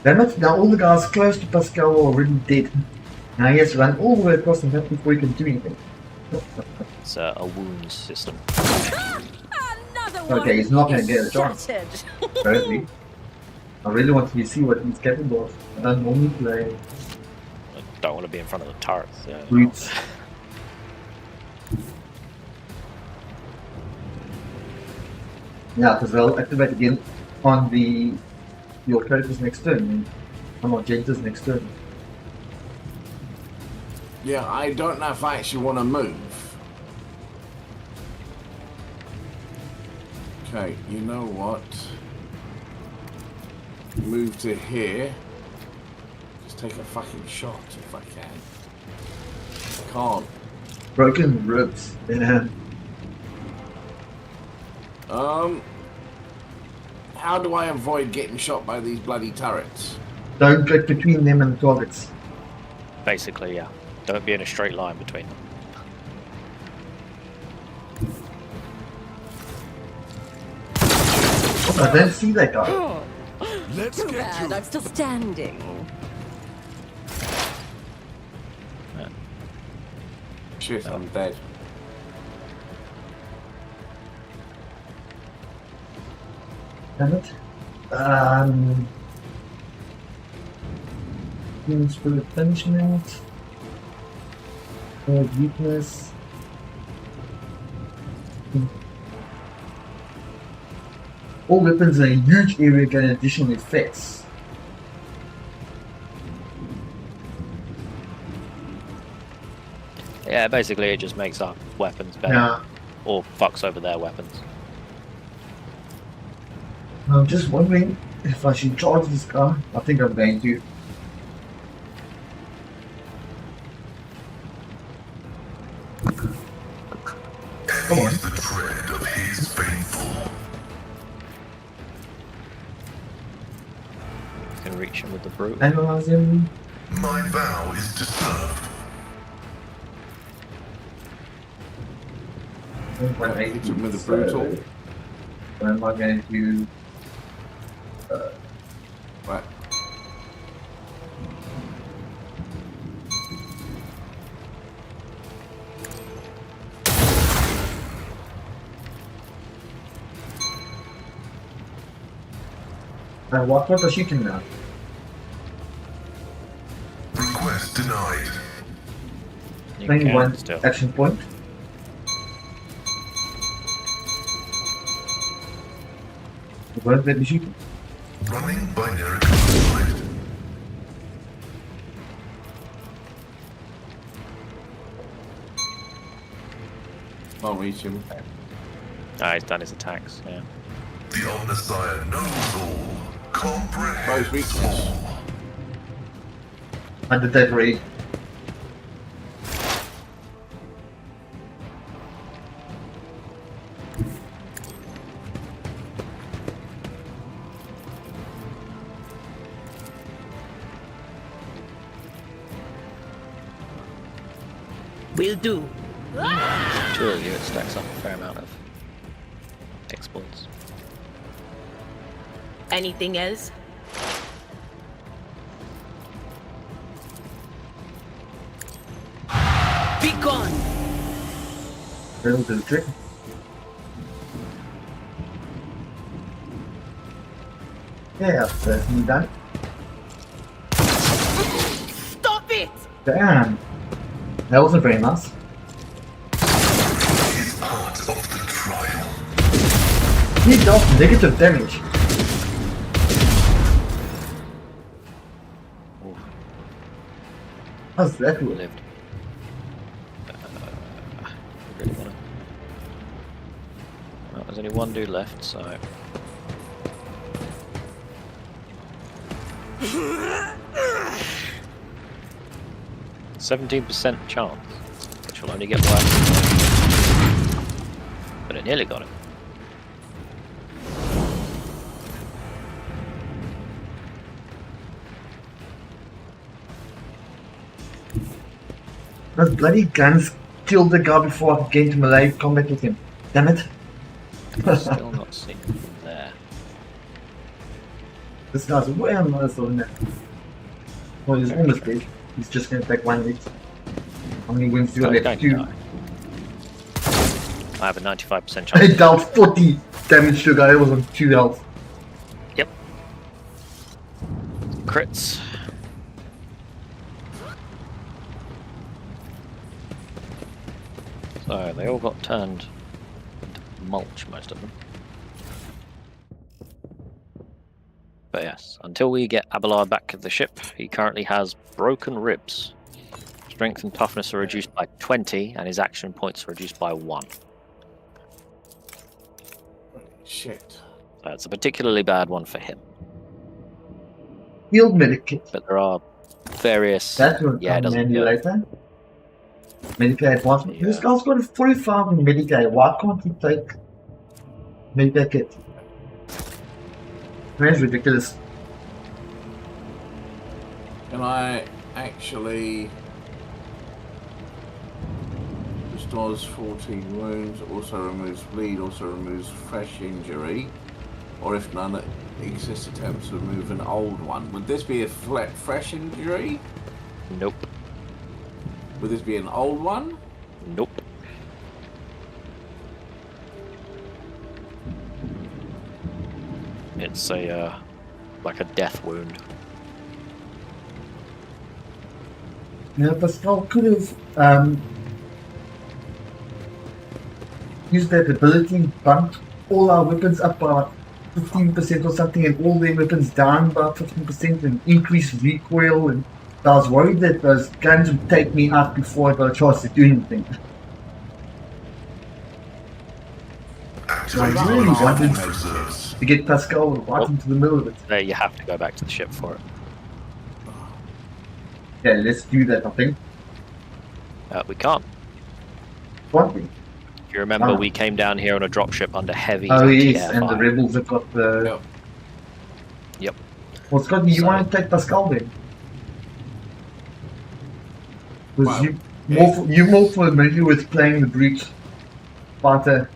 Damn it, now all the guys close to Pascal are already dead. Now he has to run all the way across the map before he can do anything. It's a wounds system. Another one. Okay, he's not going to get a chance. Shattered. Apparently. I really want to see what he's capable of. I don't normally play I don't want to be in front of the turrets. Yeah. brutes. Yeah, because they'll activate again on your character's next turn. On Argenta's next turn. Yeah, I don't know if I actually want to move. Okay, you know what? Move to here. Just take a fucking shot if I can. I can't. Broken ribs. Yeah. How do I avoid getting shot by these bloody turrets? Don't get between them and the targets. Basically, yeah. Don't be in a straight line between them. I don't see that guy. Let's Too get bad, you. I'm still standing. Shit, I'm dead. Damn it. Means for the punishment. Weakness. All weapons in a huge area gain additional effects. Yeah, basically it just makes our weapons better. Yeah. Or fucks over their weapons. I'm just wondering if I should charge this car. I think I'm going to. Come on. Ease the tread of his faithful. You can reach him with the brute. Analyze him. My vow is to serve. Hit him with a brutal. What am I going to? Right. What are shooting now? Request denied. You Only can one still. action point. Where did they shoot? Running binary conflict. I'll reach him. Ah, he's done his attacks, yeah. The Omnissiah knows all. Close Comprehends weakness. all. Under that raid. Will do. Two of you, it stacks up a fair amount of exploits. Anything else? That'll do the trick. Yeah, that's me done. Stop it! Damn. That wasn't very nice. Is part of the trial. He dealt negative damage. How's that work? Lived. Well, there's only one dude left, so. %17% chance, which will only get worse. But it nearly got him. Those bloody guns killed the guy before I could get into melee combat with him. Damn it. Still not seen him there. This guy's way on the other side now. Well, he's almost dead. He's just gonna take one hit. How many wins do you He's left? going to 2. die. I have a 95% I chance. dealt 40 damage to a guy that was on 2 health. Yep. Crits. So they all got turned into mulch, most of them. But yes, until we get Abelard back to the ship, he currently has broken ribs. Strength and toughness are reduced by 20, and his action points are reduced by 1. Shit. So it's a particularly bad one for him. Field medikit. But there are various. That will Yeah, it come doesn't handy go. later. Medicaid advancement. This guy's got a 45 in Medicaid. Why can't he take Medicaid kit? That's ridiculous. Can I actually restores 14 wounds, also removes bleed, also removes fresh injury, or if none exists, attempts to remove an old one. Would this be a fresh injury? Nope. Would this be an old one? Nope. It's a like a death wound. Yeah, Pascal could have used that ability and bumped all our weapons up by 15% or something, and all their weapons down by 15%, and increased recoil. And I was worried that those guns would take me out before I got a chance to do anything. So I really wanted to get Pascal right into the middle of it. There, you have to go back to the ship for it. Yeah, let's do that, I think. We can't. What thing? If you remember, Ah. we came down here on a dropship under heavy Oh yes, anti-air and the fire. rebels have got the... Yep. Well, Scott, do you So- want to take Pascal then? Because Well, you're more familiar with playing the brute fighter.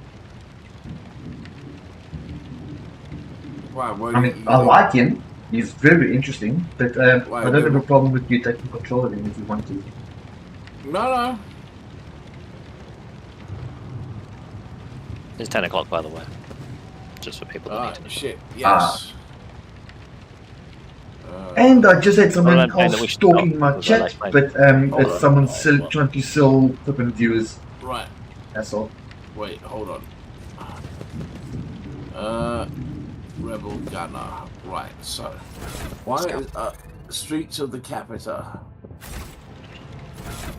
Wow, well, I mean, I like him. He's very interesting, but I Well, don't have a problem with you taking control of him if you want to. No. It's 10 o'clock, by the way. Just for people that need to know. Shit, yes. And I just had someone Well, I'm saying that we else should talking stop, in my because I chat, like but playing. Hold it's on. someone still trying to sell flipping viewers. Right. That's all. Wait, hold on. Rebel Gunner. Right, so. One is Streets of the Capita.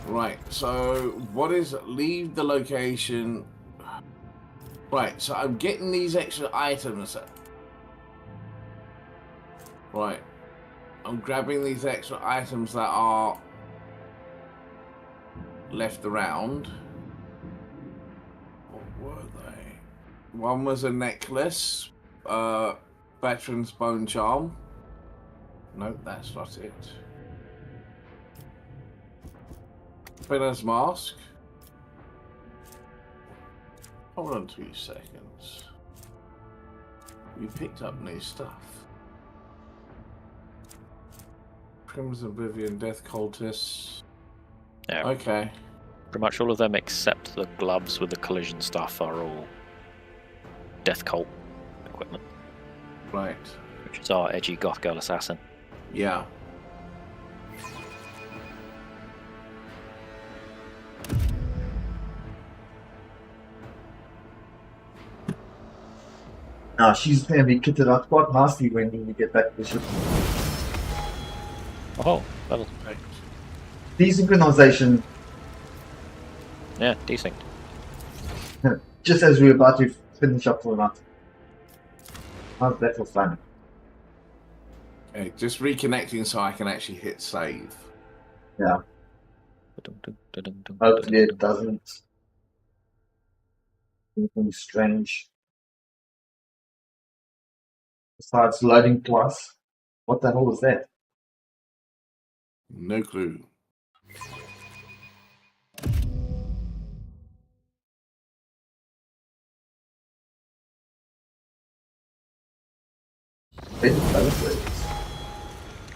Right, so what is leave the location? Right, so I'm getting these extra items. Right. I'm grabbing these extra items that are left around. What were they? One was a necklace, veteran's bone charm. No, that's not it. Spinner's mask. Hold on 2 seconds. You picked up new stuff. Crimson Oblivion, Death Cultists. Yeah. Okay. Pretty much all of them except the gloves with the collision stuff are all Death Cult equipment. Right. Which is our edgy goth girl assassin. Yeah. Now she's going to be kitted out quite nicely when we get back to the ship. Oh, that was great. Desynchronization. Yeah, desync. Just as we're about to finish up for the night. How's that for fun? Okay, just reconnecting so I can actually hit save. Yeah. Hopefully it doesn't. Anything strange. Besides loading twice. What the hell was that? No clue.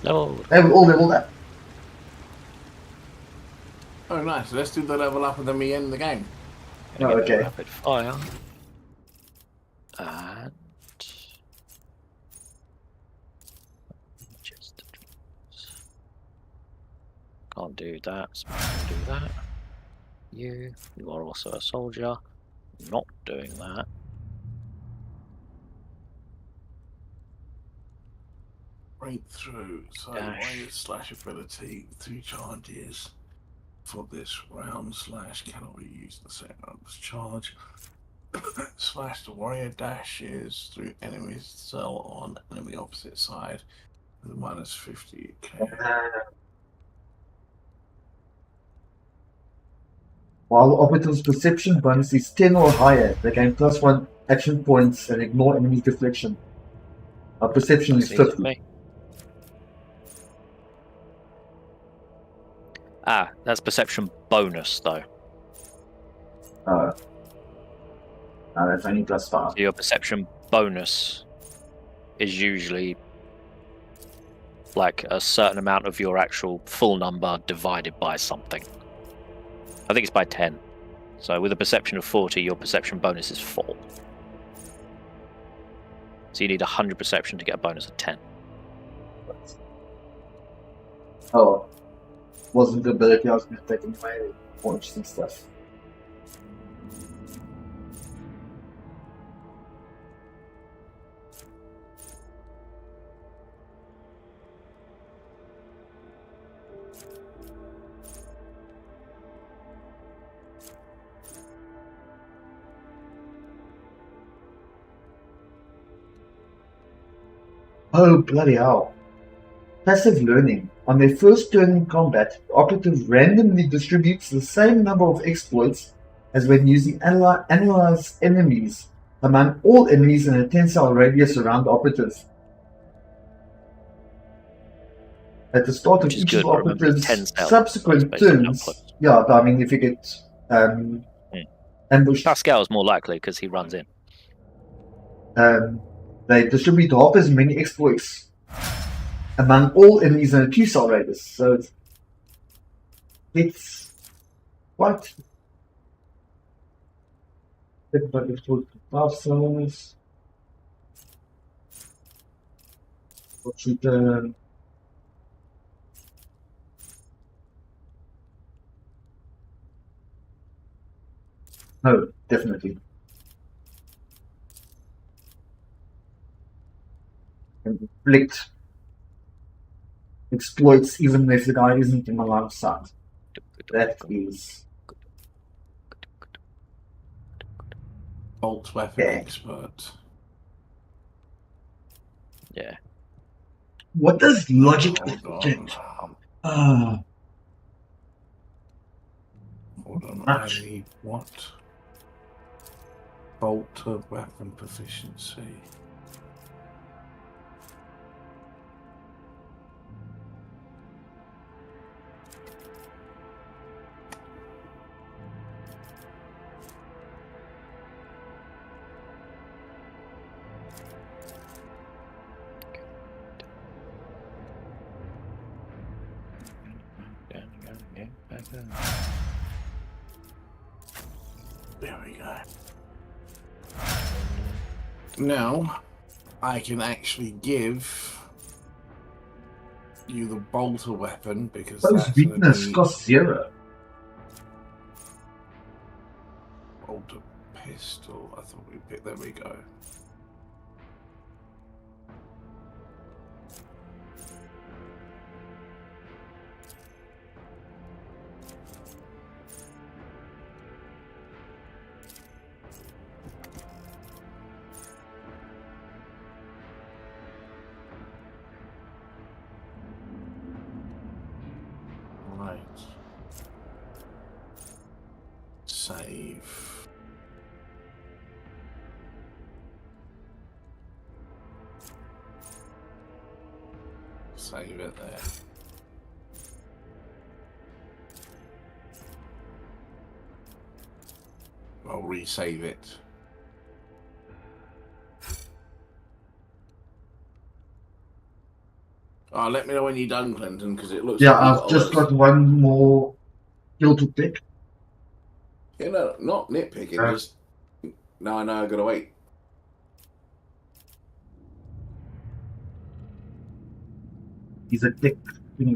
Level. Hey, we all leveled up. Oh, nice. Let's do the level up and then we end the game. Oh, okay. Rapid fire. And can't do that. So can't do that. You are also a soldier. Not doing that. Breakthrough. So warrior / ability 3 charges for this round / cannot be used the same round as charge. / the warrior dashes through enemy's cell on enemy opposite side with -50. Okay. While the operative's perception bonus is 10 or higher, they gain +1 action points and ignore enemy deflection. Our perception is 50. Ah, that's perception bonus though. No, that's only +5. So your perception bonus is usually like a certain amount of your actual full number divided by something. I think it's by 10. So with a perception of 40, your perception bonus is 4. So you need 100 perception to get a bonus of 10. Oh, wasn't the ability I was going to take away more interesting stuff. Oh, bloody hell. Passive learning. On their first turn in combat, the operative randomly distributes the same number of exploits as when using analyzed enemies among all enemies in a 10-cell radius around the operative. At the start of each of the operative's subsequent turns, yeah, I mean, if you get ambushed, Pascal's more likely because he runs in. They distribute half as many exploits among all enemies in a 2-cell radius. So it's quite difficult to 5 cells. What's return? No, definitely. Inflict exploits even if the guy isn't in my line of sight. That is Bolt weapon expert. Yeah. What does logic Hold on, I need what? Bolt of weapon proficiency. There we go. Now, I can actually give you the bolter weapon because Those that's weakness costs 0. Bolter pistol. I thought we picked. There we go. Right. Save. Save it there. I'll resave it. Oh, let me know when you're done, Clinton, because it looks Yeah, like I've just got one more kill to pick. Yeah, no, not nitpicking, just... No, I know, I gotta wait. He's a dick.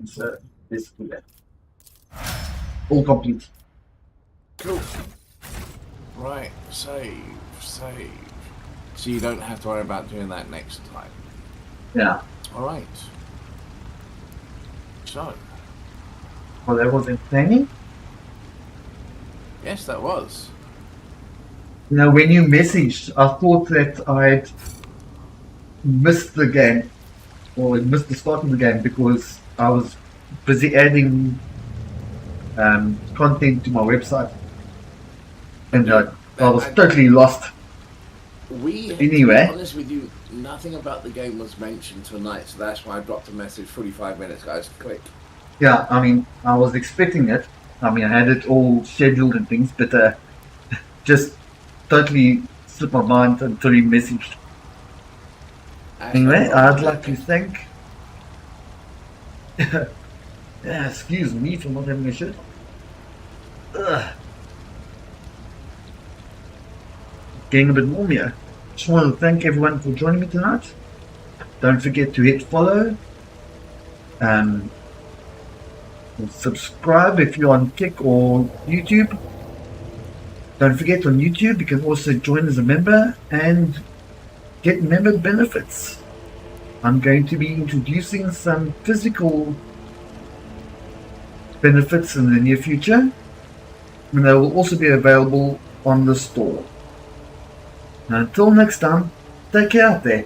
So basically that. All complete. Cool. Right, save. So you don't have to worry about doing that next time. Yeah. Alright. So. Well, that was entertaining. Yes, that was. You know, when you messaged, I thought that I'd missed the game, or missed the start of the game because I was busy adding content to my website, and I was totally lost. Anyway, to be honest with you, nothing about the game was mentioned tonight, so that's why I dropped a message 45 minutes, guys. Click. Yeah, I mean, I was expecting it. I mean, I had it all scheduled and things, but just totally slipped my mind until he messaged. Anyway, I'd like to thank... yeah, excuse me for not having a shit. Getting a bit warm here. Just want to thank everyone for joining me tonight. Don't forget to hit follow. Subscribe if you're on Kick or YouTube. Don't forget, on YouTube you can also join as a member and get member benefits. I'm going to be introducing some physical benefits in the near future, and they will also be available on the store. Now, until next time, take care out there.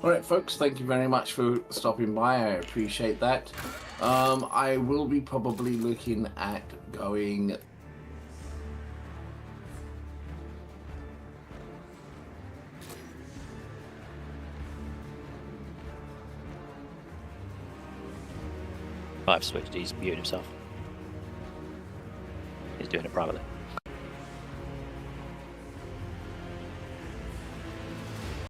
Alright folks, thank you very much for stopping by, I appreciate that. I will be probably looking at going... I've switched, he's muted himself. He's doing it privately.